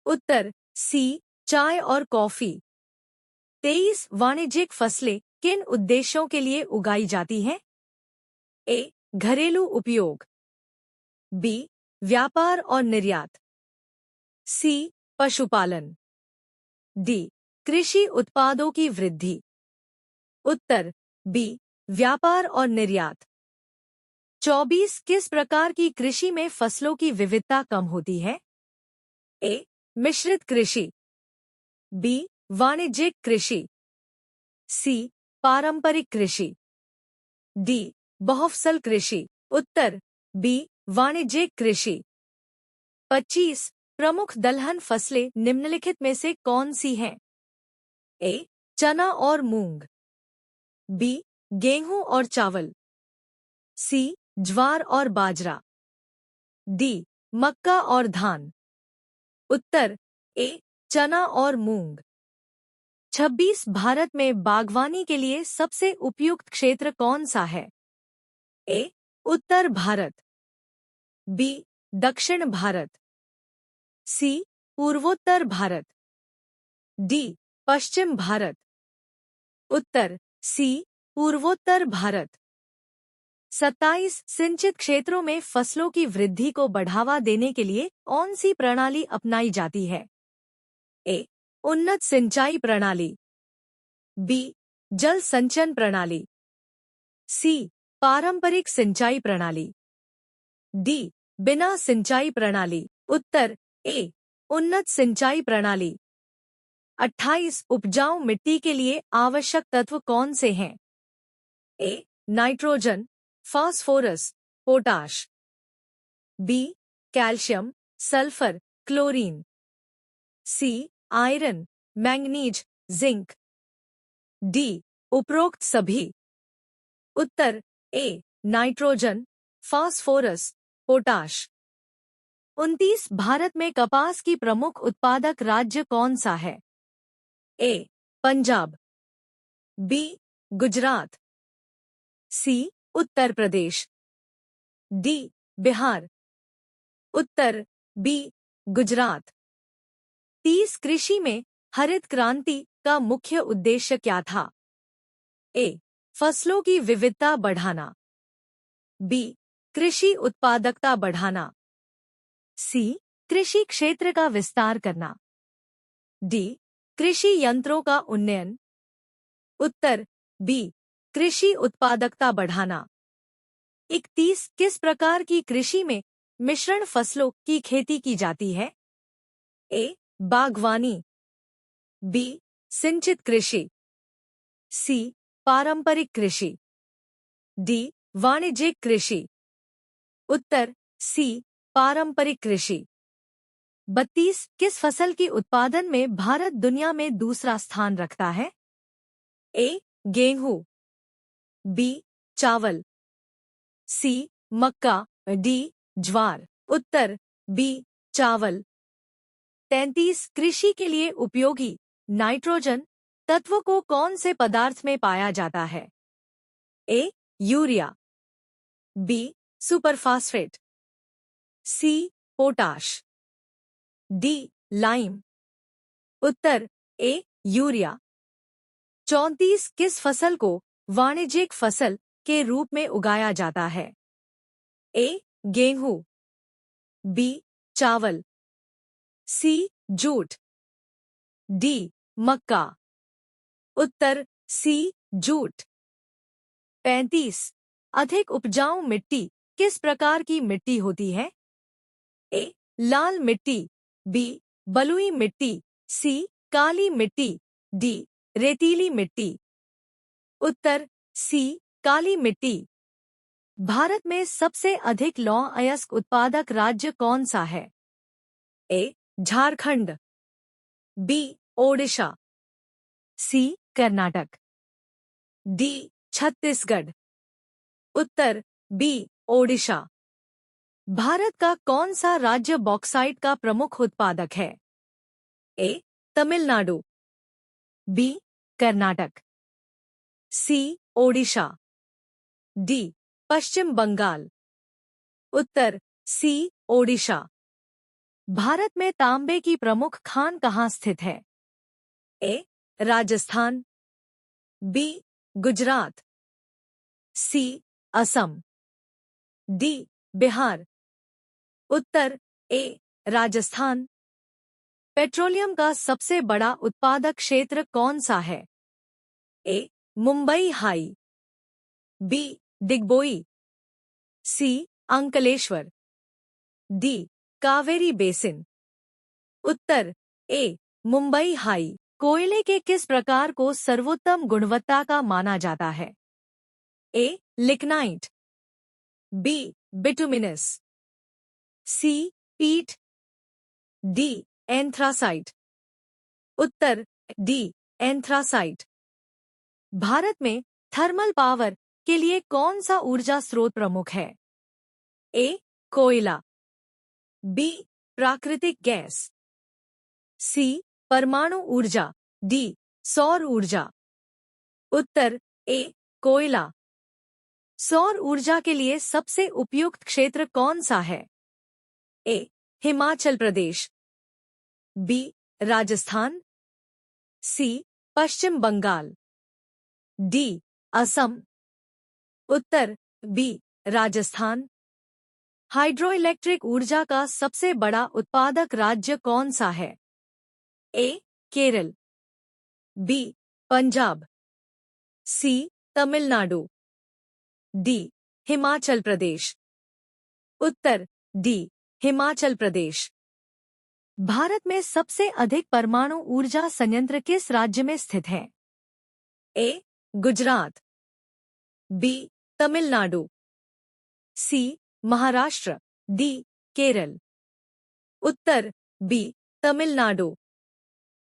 उत्तर सी. चाय और कॉफी। 23 वाणिज्यिक फसलें किन उद्देश्यों के लिए उगाई जाती हैं? ए. घरेलू उपयोग, बी. व्यापार और निर्यात, सी. पशुपालन, डी. कृषि उत्पादों की वृद्धि। उत्तर बी. व्यापार और निर्यात। 24 किस प्रकार की कृषि में फसलों की विविधता कम होती है? ए. मिश्रित कृषि, बी. वाणिज्यिक कृषि, सी. पारंपरिक कृषि, डी. बहुफसल कृषि। उत्तर बी. वाणिज्यिक कृषि। 25 प्रमुख दलहन फसलें निम्नलिखित में से कौन सी हैं? ए. चना और मूंग, बी. गेहूं और चावल, सी. ज्वार और बाजरा, डी. मक्का और धान। उत्तर ए. चना और मूंग। 26 भारत में बागवानी के लिए सबसे उपयुक्त क्षेत्र कौन सा है? ए. उत्तर भारत, बी. दक्षिण भारत, सी. पूर्वोत्तर भारत, डी. पश्चिम भारत। उत्तर सी. पूर्वोत्तर भारत। 27 सिंचित क्षेत्रों में फसलों की वृद्धि को बढ़ावा देने के लिए कौन सी प्रणाली अपनाई जाती है? ए. उन्नत सिंचाई प्रणाली, बी. जल संचयन प्रणाली, सी. पारंपरिक सिंचाई प्रणाली, डी. बिना सिंचाई प्रणाली। उत्तर ए. उन्नत सिंचाई प्रणाली। 28 उपजाऊ मिट्टी के लिए आवश्यक तत्व कौन से हैं? A. Nitrogen, phosphorus, potash, B. Calcium, sulphur, chlorine, C. Iron, manganese, zinc, D. उपरोक्त सभी। उत्तर A. Nitrogen, phosphorus, potash. 29 Bharat में कपास की प्रमुख उत्पादक राज्य कौन सा है? A. Punjab, B. Gujarat, C. Uttar Pradesh, D. Bihar. उत्तर बी. गुजरात। 30 कृषि में हरित क्रांति का मुख्य उद्देश्य क्या था? ए. फसलों की विविधता बढ़ाना, बी. कृषि उत्पादकता बढ़ाना, सी. कृषि क्षेत्र का विस्तार करना, डी. कृषि यंत्रों का उन्नयन। उत्तर बी. कृषि उत्पादकता बढ़ाना। 31 किस प्रकार की कृषि में मिश्रण फसलों की खेती की जाती है? ए. बागवानी, बी. सिंचित कृषि, सी. पारंपरिक कृषि, डी. वाणिज्यिक कृषि। उत्तर सी. पारंपरिक कृषि। 32 किस फसल की उत्पादन में भारत दुनिया में दूसरा स्थान रखता है? ए. गेहूं, बी. चावल, सी. मक्का, डी. ज्वार। उत्तर बी. चावल। 33 कृषि के लिए उपयोगी नाइट्रोजन तत्व को कौन से पदार्थ में पाया जाता है? A. Urea, B. Superphosphate, C. Potash, D. Lime. उत्तर ए. यूरिया। 34 किस फसल को वाणिज्यिक फसल के रूप में उगाया जाता है? ए. गेहूं, बी. चावल, सी. Jute, D. मक्का। उत्तर सी. जूट। 35 अधिक उपजाऊ मिट्टी किस प्रकार की मिट्टी होती है? ए. लाल मिट्टी, बी. बलुई मिट्टी, सी. काली मिट्टी, डी. रेतीली मिट्टी। उत्तर सी. काली मिट्टी। भारत में सबसे अधिक लौह अयस्क उत्पादक राज्य कौन सा है? A. Jharkhand, B. Odisha, C. Karnataka, D. Chhattisgarh. उत्तर बी. ओडिशा। भारत का कौन सा राज्य बॉक्साइट का प्रमुख उत्पादक है? A. Tamil Nadu, B. Karnataka, C. Odisha, D. Paschim Bangal. उत्तर सी. ओडिशा। भारत में तांबे की प्रमुख खान कहाँ स्थित है? A. Rajasthan, B. Gujarat, C. Assam, D. Bihar. उत्तर ए. राजस्थान। पेट्रोलियम का सबसे बड़ा उत्पादक क्षेत्र कौन सा है? A. Mumbai High, B. Digboi, C. Ankleshwar, D. Kaveri basin. Uttar A. Mumbai high. कोयले के किस प्रकार को सर्वोत्तम गुणवत्ता का माना जाता है? A. Lignite, B. Bituminous, C. Peat, D. Anthracite. उत्तर डी. एंथ्रासाइट। भारत में थर्मल पावर के लिए कौन सा ऊर्जा स्रोत प्रमुख है? ए. कोयला, बी. प्राकृतिक गैस, सी. परमाणु ऊर्जा, डी. सौर ऊर्जा। उत्तर ए. कोयला। सौर ऊर्जा के लिए सबसे उपयुक्त क्षेत्र कौन सा है? ए. हिमाचल प्रदेश, बी. राजस्थान, सी. पश्चिम बंगाल, डी. असम। उत्तर बी. राजस्थान। हाइड्रोइलेक्ट्रिक ऊर्जा का सबसे बड़ा उत्पादक राज्य कौन सा है? ए. केरल, बी. पंजाब, सी. तमिलनाडु, डी. हिमाचल प्रदेश। उत्तर डी. हिमाचल प्रदेश। भारत में सबसे अधिक परमाणु ऊर्जा संयंत्र किस राज्य में स्थित है? ए. गुजरात, बी. तमिलनाडु, सी. महाराष्ट्र, डी. केरल। उत्तर बी. तमिलनाडु।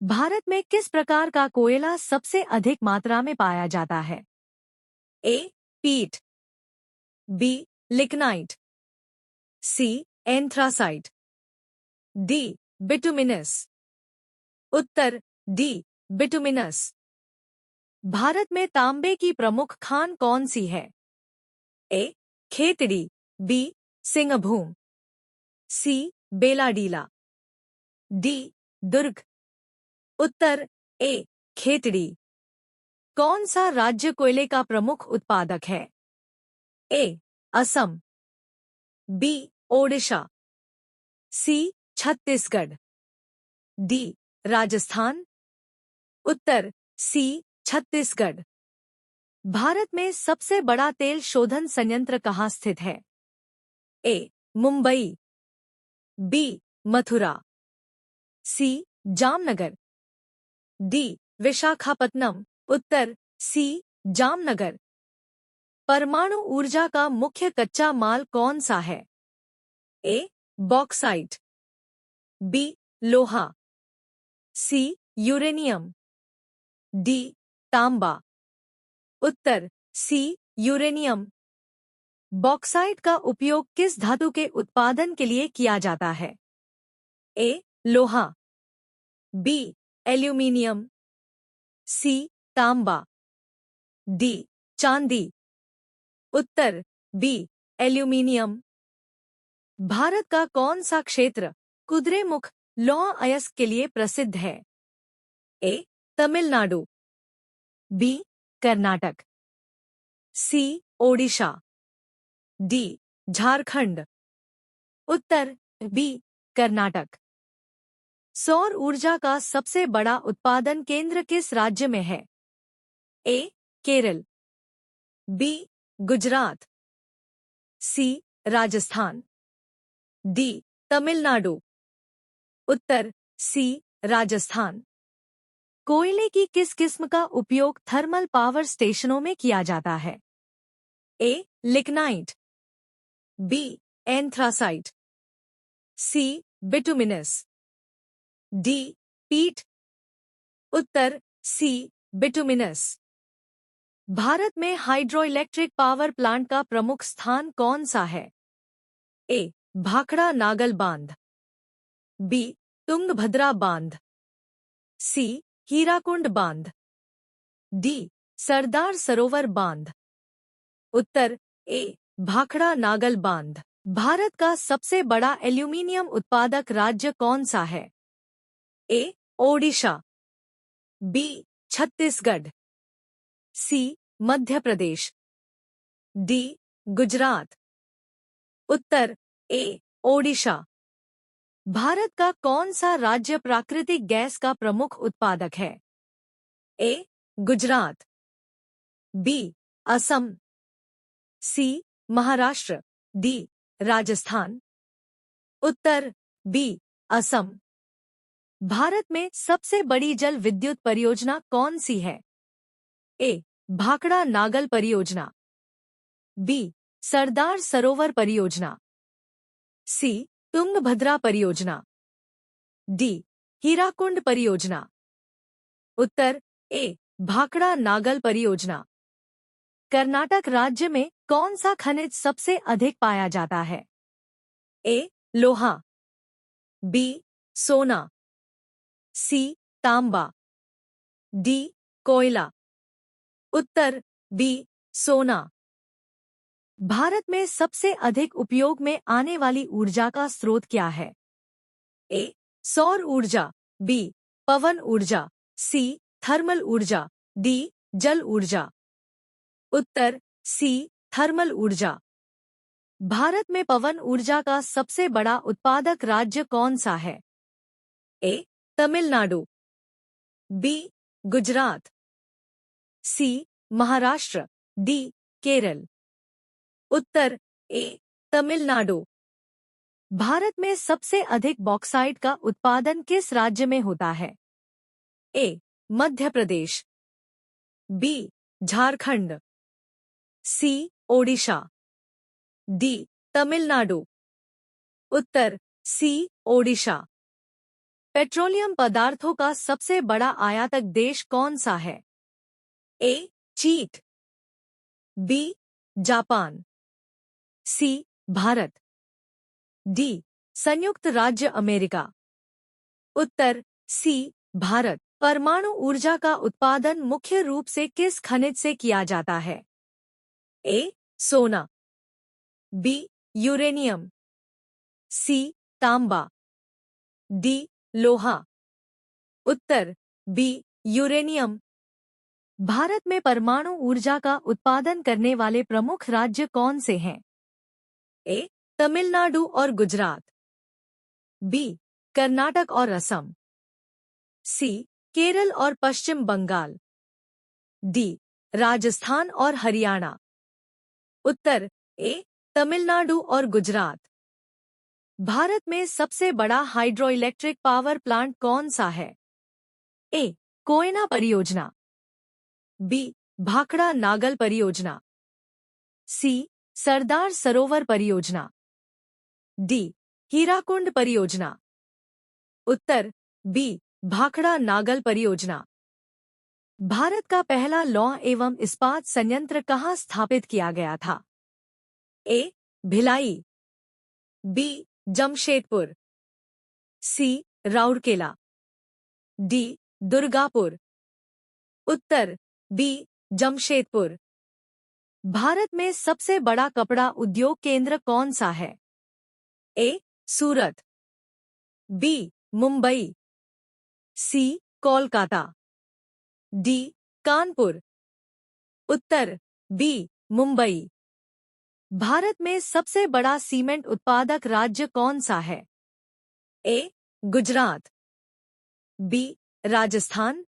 भारत में किस प्रकार का कोयला सबसे अधिक मात्रा में पाया जाता है? A. Peat, B. Lignite, C. Anthracite, D. Bituminous. उत्तर डी. बिटुमिनस। भारत में तांबे की प्रमुख खान कौन सी है? A. Khetri, B. Singhbhum, C. Bailadila, D. Durg. उत्तर ए. खेतड़ी। कौन सा राज्य कोयले का प्रमुख उत्पादक है? A. Assam, B. Odisha, C. Chhattisgarh, D. Rajasthan. उत्तर सी. छत्तीसगढ़। भारत में सबसे बड़ा तेल शोधन संयंत्र कहाँ स्थित है? A. Mumbai, B. Mathura, C. Jamnagar, D. Visakhapatnam. Uttar C. Jamnagar. परमाणु ऊर्जा का मुख्य कच्चा माल कौन सा है? ए. Bauxite, B. लोहा, सी. Uranium, D. तांबा। उत्तर सी. यूरेनियम। बॉक्साइट का उपयोग किस धातु के उत्पादन के लिए किया जाता है? ए. लोहा, बी. एल्यूमीनियम, सी. तांबा, डी. चांदी। उत्तर बी. एल्यूमीनियम। भारत का कौन सा क्षेत्र कुद्रेमुख लौह अयस्क के लिए प्रसिद्ध है? A. Tamil Nadu, B. Karnataka, C. Odisha, D. Jharkhand. Uttar B. Karnataka. सौर ऊर्जा का सबसे बड़ा उत्पादन केंद्र किस राज्य में है? ए. केरल, बी. गुजरात, सी राजस्थान, डी तमिलनाडु। उत्तर सी राजस्थान। कोयले की किस किस्म का उपयोग थर्मल पावर स्टेशनों में किया जाता है? A lignite, B anthracite, C bituminous, D पीट। उत्तर सी बिटुमिनस। भारत में हाइड्रोइलेक्ट्रिक पावर प्लांट का प्रमुख स्थान कौन सा है? ए भाखड़ा नागल बांध, बी तुंगभद्रा बांध, सी हीराकुंड बांध, डी सरदार सरोवर बांध। उत्तर ए भाखड़ा नागल बांध। भारत का सबसे बड़ा एल्यूमीनियम उत्पादक राज्य कौन सा है? ए ओडिशा, बी छत्तीसगढ़, सी मध्य प्रदेश, डी गुजरात। उत्तर ए ओडिशा। भारत का कौन सा राज्य प्राकृतिक गैस का प्रमुख उत्पादक है? ए गुजरात, बी असम, सी महाराष्ट्र, डी राजस्थान। उत्तर बी असम। भारत में सबसे बड़ी जल विद्युत परियोजना कौन सी है? ए भाखड़ा नागल परियोजना, बी सरदार सरोवर परियोजना, सी तुंगभद्रा परियोजना, डी हीराकुंड परियोजना। उत्तर ए भाखड़ा नागल परियोजना। कर्नाटक राज्य में कौन सा खनिज सबसे अधिक पाया जाता है? ए लोहा, बी सोना, सी तांबा, डी कोयला। उत्तर बी सोना। भारत में सबसे अधिक उपयोग में आने वाली ऊर्जा का स्रोत क्या है? ए सौर ऊर्जा, बी पवन ऊर्जा, सी थर्मल ऊर्जा, डी जल ऊर्जा। उत्तर सी थर्मल ऊर्जा। भारत में पवन ऊर्जा का सबसे बड़ा उत्पादक राज्य कौन सा है? A Tamil Nadu, B Gujarat, C Maharashtra, D Kerala. उत्तर ए तमिलनाडु। भारत में सबसे अधिक बॉक्साइट का उत्पादन किस राज्य में होता है? ए मध्य प्रदेश, बी झारखंड, सी ओडिशा, डी तमिलनाडु। उत्तर सी ओडिशा। पेट्रोलियम पदार्थों का सबसे बड़ा आयातक देश कौन सा है? ए चीन, बी जापान, सी भारत, डी संयुक्त राज्य अमेरिका। उत्तर सी भारत। परमाणु ऊर्जा का उत्पादन मुख्य रूप से किस खनिज से किया जाता है? ए सोना, बी यूरेनियम, सी तांबा, डी लोहा। उत्तर बी यूरेनियम। भारत में परमाणु ऊर्जा का उत्पादन करने वाले प्रमुख राज्य कौन से हैं? ए तमिलनाडु और गुजरात, बी कर्नाटक और असम, सी केरल और पश्चिम बंगाल, डी राजस्थान और हरियाणा। उत्तर ए तमिलनाडु और गुजरात। भारत में सबसे बड़ा हाइड्रोइलेक्ट्रिक पावर प्लांट कौन सा है? ए कोयना परियोजना, बी भाखड़ा नागल परियोजना, सी सरदार सरोवर परियोजना, डी हीराकुंड परियोजना। उत्तर बी भाखड़ा नागल परियोजना। भारत का पहला लौह एवं इस्पात संयंत्र कहाँ स्थापित किया गया था? ए भिलाई, बी जमशेदपुर, सी राउरकेला, डी दुर्गापुर। उत्तर बी जमशेदपुर। भारत में सबसे बड़ा कपड़ा उद्योग केंद्र कौन सा है? ए सूरत, बी मुंबई, सी कोलकाता, डी कानपुर। उत्तर बी मुंबई। भारत में सबसे बड़ा सीमेंट उत्पादक राज्य कौन सा है? ए गुजरात, बी राजस्थान,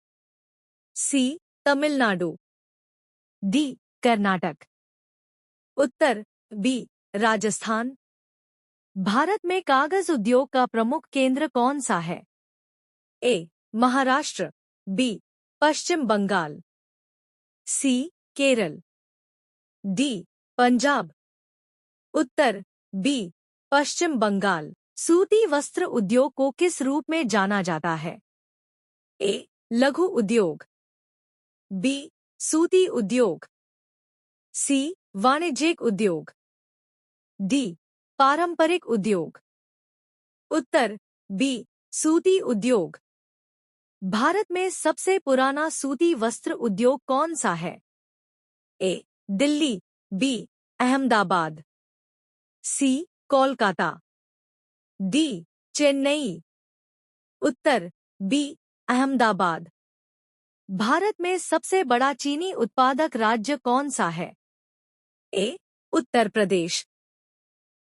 सी तमिलनाडु, डी कर्नाटक। उत्तर बी राजस्थान। भारत में कागज उद्योग का प्रमुख केंद्र कौन सा है? ए महाराष्ट्र, बी पश्चिम बंगाल, सी केरल, डी पंजाब। उत्तर बी पश्चिम बंगाल। सूती वस्त्र उद्योग को किस रूप में जाना जाता है? ए लघु उद्योग, बी सूती उद्योग, सी वाणिज्यिक उद्योग, डी पारंपरिक उद्योग। उत्तर बी सूती उद्योग। भारत में सबसे पुराना सूती वस्त्र उद्योग कौन सा है? ए दिल्ली, बी अहमदाबाद, सी कोलकाता, डी चेन्नई। उत्तर बी अहमदाबाद। भारत में सबसे बड़ा चीनी उत्पादक राज्य कौन सा है? ए उत्तर प्रदेश,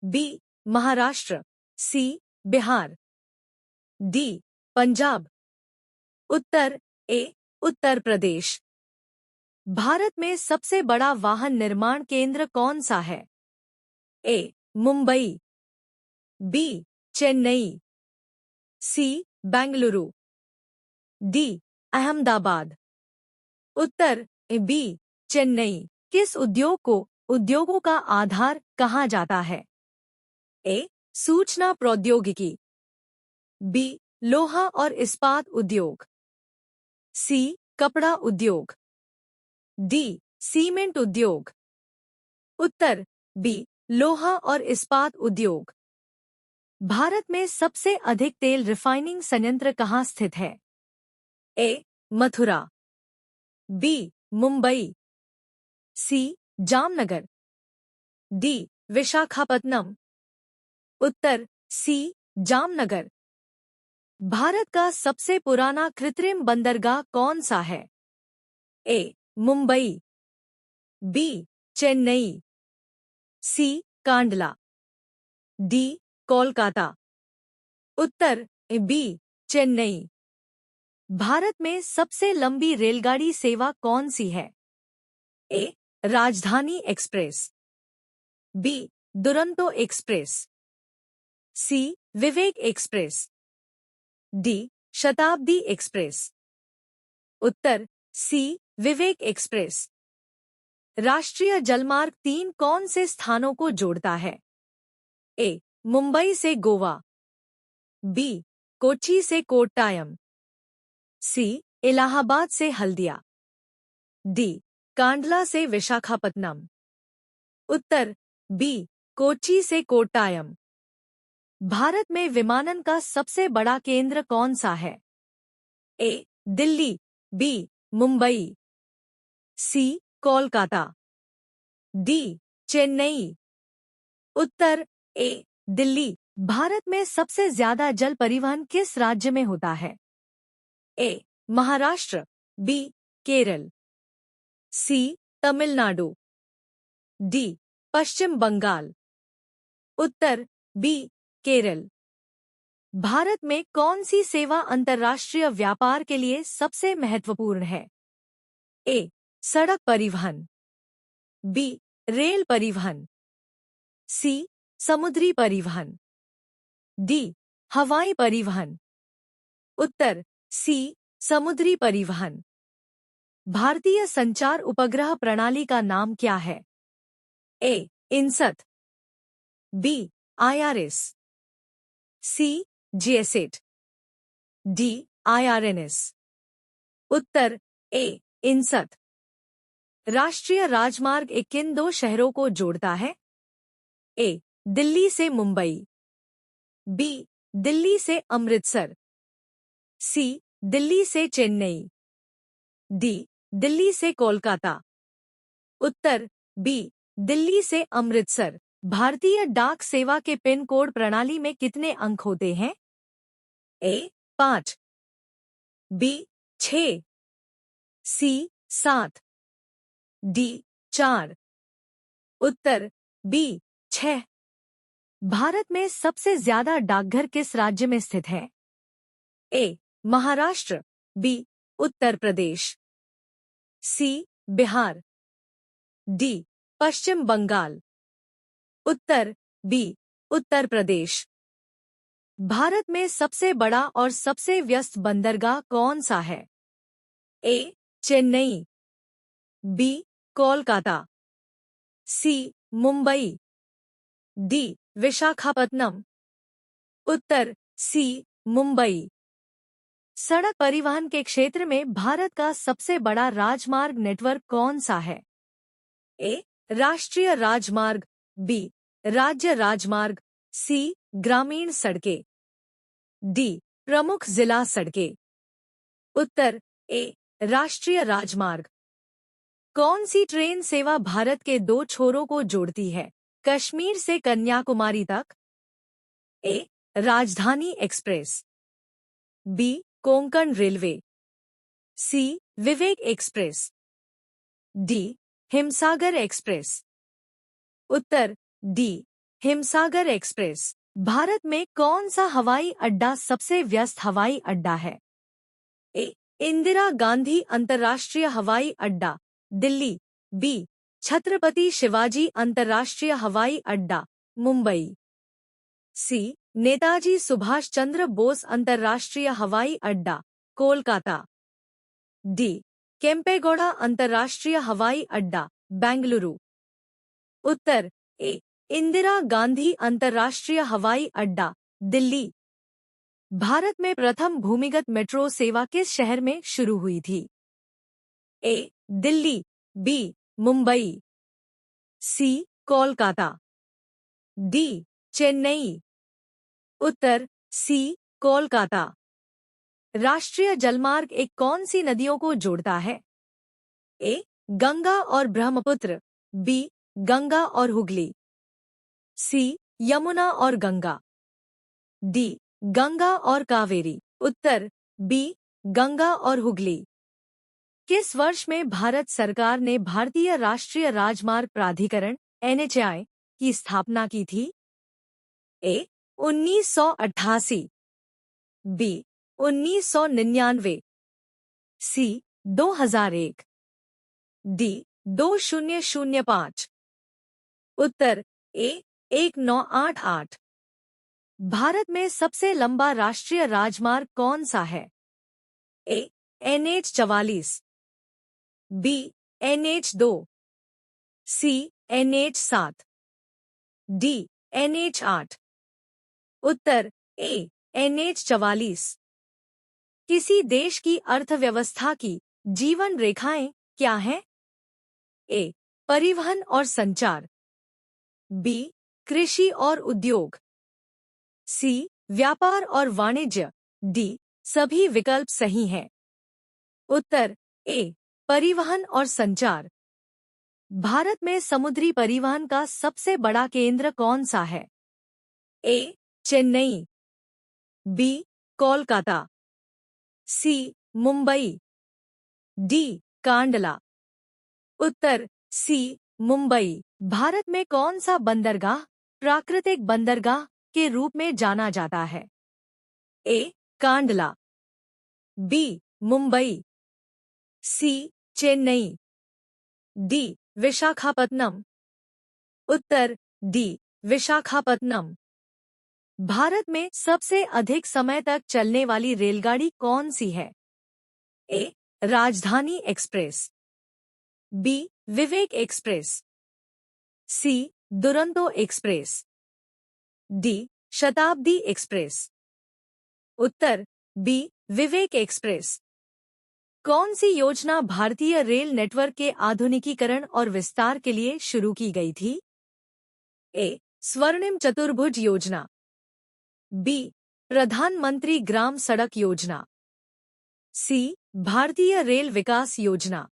बी महाराष्ट्र, सी बिहार, डी पंजाब। उत्तर ए उत्तर प्रदेश। भारत में सबसे बड़ा वाहन निर्माण केंद्र कौन सा है? A Mumbai, B Chennai, C Bengaluru, D Ahmedabad. Uttar B Chennai. किस उद्योग को उद्योगों का आधार कहा जाता है? ए सूचना प्रौद्योगिकी, बी लोहा और इस्पात उद्योग, सी कपड़ा उद्योग, डी सीमेंट उद्योग। उत्तर बी लोहा और इस्पात उद्योग। भारत में सबसे अधिक तेल रिफाइनिंग संयंत्र कहाँ स्थित है? ए मथुरा, बी मुंबई, सी जामनगर, डी विशाखापत्तनम। उत्तर सी जामनगर। भारत का सबसे पुराना कृत्रिम बंदरगाह कौन सा है? A Mumbai, B Chennai, C Kandla, D Kolkata. Uttar B Chennai. Bharat में सबसे लंबी रेलगाड़ी सेवा कौन सी है? ए राजधानी एक्सप्रेस, बी दुरंतो एक्सप्रेस, सी विवेक एक्सप्रेस, डी शताब्दी एक्सप्रेस। उत्तर सी विवेक एक्सप्रेस। राष्ट्रीय जलमार्ग 3 कौन से स्थानों को जोड़ता है? ए मुंबई से गोवा, बी कोच्चि से कोट्टायम, सी इलाहाबाद से हल्दिया, डी कांडला से विशाखापत्तनम। उत्तर बी कोच्चि से कोट्टायम। भारत में विमानन का सबसे बड़ा केंद्र कौन सा है? ए दिल्ली, बी मुंबई, सी कोलकाता, डी चेन्नई। उत्तर ए दिल्ली। भारत में सबसे ज्यादा जल परिवहन किस राज्य में होता है? ए महाराष्ट्र, बी केरल, सी तमिलनाडु, डी पश्चिम बंगाल। उत्तर बी केरल। भारत में कौन सी सेवा अंतर्राष्ट्रीय व्यापार के लिए सबसे महत्वपूर्ण है? ए सड़क परिवहन, बी रेल परिवहन, सी समुद्री परिवहन, डी हवाई परिवहन। उत्तर सी समुद्री परिवहन। भारतीय संचार उपग्रह प्रणाली का नाम क्या है? ए इनसत, बी आईआरएस, सी जीएसएट, डी आईआरएनएस। उत्तर ए इनसत। राष्ट्रीय राजमार्ग किन 2 शहरों को जोड़ता है? ए दिल्ली से मुंबई, बी दिल्ली से अमृतसर, सी दिल्ली से चेन्नई, डी दिल्ली से कोलकाता। उत्तर बी दिल्ली से अमृतसर। भारतीय डाक सेवा के पिन कोड प्रणाली में कितने अंक होते हैं? ए 5, बी 6, सी 7, डी 4। उत्तर बी 6। भारत में सबसे ज्यादा डाकघर किस राज्य में स्थित है? ए महाराष्ट्र, बी उत्तर प्रदेश, सी बिहार, डी पश्चिम बंगाल। उत्तर बी उत्तर प्रदेश। भारत में सबसे बड़ा और सबसे व्यस्त बंदरगाह कौन सा है? ए चेन्नई, बी कोलकाता, सी मुंबई, डी विशाखापत्तनम। उत्तर सी मुंबई। सड़क परिवहन के क्षेत्र में भारत का सबसे बड़ा राजमार्ग नेटवर्क कौन सा है? ए राष्ट्रीय राजमार्ग, बी राज्य राजमार्ग, सी ग्रामीण सड़कें, डी प्रमुख जिला सड़कें। उत्तर ए राष्ट्रीय राजमार्ग। कौन सी ट्रेन सेवा भारत के दो छोरों को जोड़ती है, कश्मीर से कन्याकुमारी तक? ए राजधानी एक्सप्रेस, बी कोंकण रेलवे, सी विवेक एक्सप्रेस, डी हिमसागर एक्सप्रेस। उत्तर डी हिमसागर एक्सप्रेस। भारत में कौन सा हवाई अड्डा सबसे व्यस्त हवाई अड्डा है? ए इंदिरा गांधी अंतर्राष्ट्रीय हवाई अड्डा, दिल्ली, बी छत्रपति शिवाजी अंतर्राष्ट्रीय हवाई अड्डा, मुंबई, सी नेताजी सुभाष चंद्र बोस अंतर्राष्ट्रीय हवाई अड्डा, कोलकाता, डी केम्पेगौड़ा अंतर्राष्ट्रीय हवाई अड्डा, बेंगलुरु। उत्तर ए इंदिरा गांधी अंतर्राष्ट्रीय हवाई अड्डा, दिल्ली। भारत में प्रथम भूमिगत मेट्रो सेवा किस शहर में शुरू हुई थी? ए दिल्ली, बी मुंबई, सी कोलकाता, डी चेन्नई। उत्तर सी कोलकाता। राष्ट्रीय जलमार्ग एक कौन सी नदियों को जोड़ता है? ए गंगा और ब्रह्मपुत्र, बी गंगा और हुगली, सी यमुना और गंगा, डी गंगा और कावेरी। उत्तर बी गंगा और हुगली। किस वर्ष में भारत सरकार ने भारतीय राष्ट्रीय राजमार्ग प्राधिकरण NHAI की स्थापना की थी? ए 1988, बी 1999, सी 2001, डी 2005। उत्तर ए 1988। भारत में सबसे लंबा राष्ट्रीय राजमार्ग कौन सा है? ए NH44, बी NH2, सी NH7, डी NH8। उत्तर ए NH44। किसी देश की अर्थव्यवस्था की जीवन रेखाएं क्या हैं? ए परिवहन और संचार, बी कृषि और उद्योग, सी व्यापार और वाणिज्य, डी सभी विकल्प सही हैं। उत्तर ए परिवहन और संचार। भारत में समुद्री परिवहन का सबसे बड़ा केंद्र कौन सा है? ए चेन्नई, बी कोलकाता, सी मुंबई, डी कांडला। उत्तर सी मुंबई। भारत में कौन सा बंदरगाह प्राकृतिक बंदरगाह के रूप में जाना जाता है? ए कांडला, बी मुंबई, सी चेन्नई, डी विशाखापत्तनम। उत्तर डी विशाखापत्तनम। भारत में सबसे अधिक समय तक चलने वाली रेलगाड़ी कौन सी है? ए राजधानी एक्सप्रेस, बी विवेक एक्सप्रेस, सी दुरंतो एक्सप्रेस, डी शताब्दी एक्सप्रेस। उत्तर बी विवेक एक्सप्रेस। कौन सी योजना भारतीय रेल नेटवर्क के आधुनिकीकरण और विस्तार के लिए शुरू की गई थी? ए स्वर्णिम चतुर्भुज योजना, बी प्रधानमंत्री ग्राम सड़क योजना, सी भारतीय रेल विकास योजना,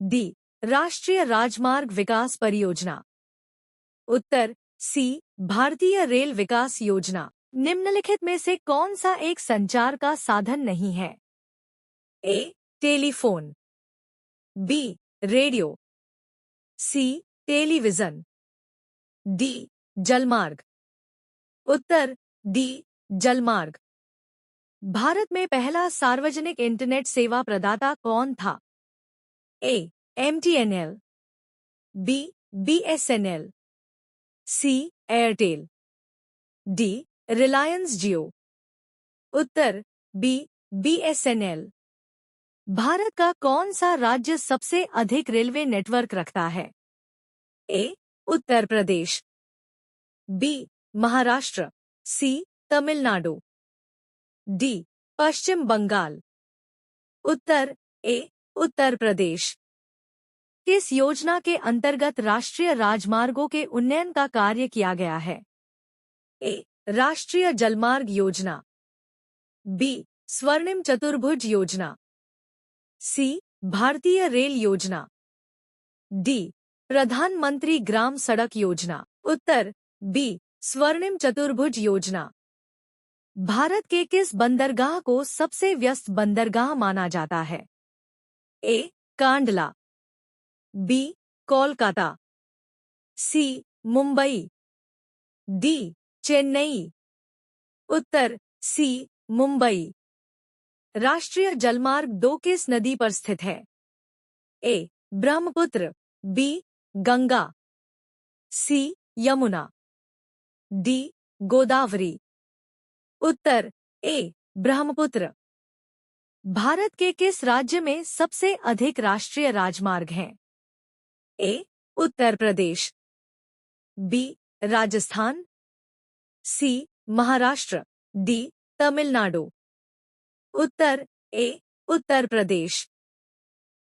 डी राष्ट्रीय राजमार्ग विकास परियोजना। उत्तर सी भारतीय रेल विकास योजना। निम्नलिखित में से कौन सा एक संचार का साधन नहीं है? A telephone, B radio, C television, D जलमार्ग। उत्तर डी जलमार्ग। भारत में पहला सार्वजनिक इंटरनेट सेवा प्रदाता कौन था? A MTNL, B BSNL, C. Airtel, D. Reliance Jio. उत्तर B. BSNL। भारत का कौन सा राज्य सबसे अधिक रेलवे नेटवर्क रखता है? A. Uttar Pradesh, B. Maharashtra, C. Tamil Nadu, D. Paschim Bangal. Uttar A. Uttar Pradesh. किस योजना के अंतर्गत राष्ट्रीय राजमार्गों के उन्नयन का कार्य किया गया है? A. राष्ट्रीय जलमार्ग योजना, B. स्वर्णिम चतुर्भुज योजना, C. भारतीय रेल योजना, D. प्रधानमंत्री ग्राम सड़क योजना। उत्तर B. स्वर्णिम चतुर्भुज योजना। भारत के किस बंदरगाह को सबसे व्यस्त बंदरगाह माना जाता है? A. Kandla, B. Kolkata, C. Mumbai, D. Chennai. Uttar C. Mumbai. राष्ट्रीय जलमार्ग 2 किस नदी पर स्थित है? A. Brahmaputra, B. Ganga, C. Yamuna, D. Godavari. Uttar A. Brahmaputra. Bharat के किस राज्य में सबसे अधिक राष्ट्रीय राजमार्ग हैं? A. Uttar Pradesh, B. Rajasthan, C. Maharashtra, D. Tamil Nadu. Uttar A. Uttar Pradesh.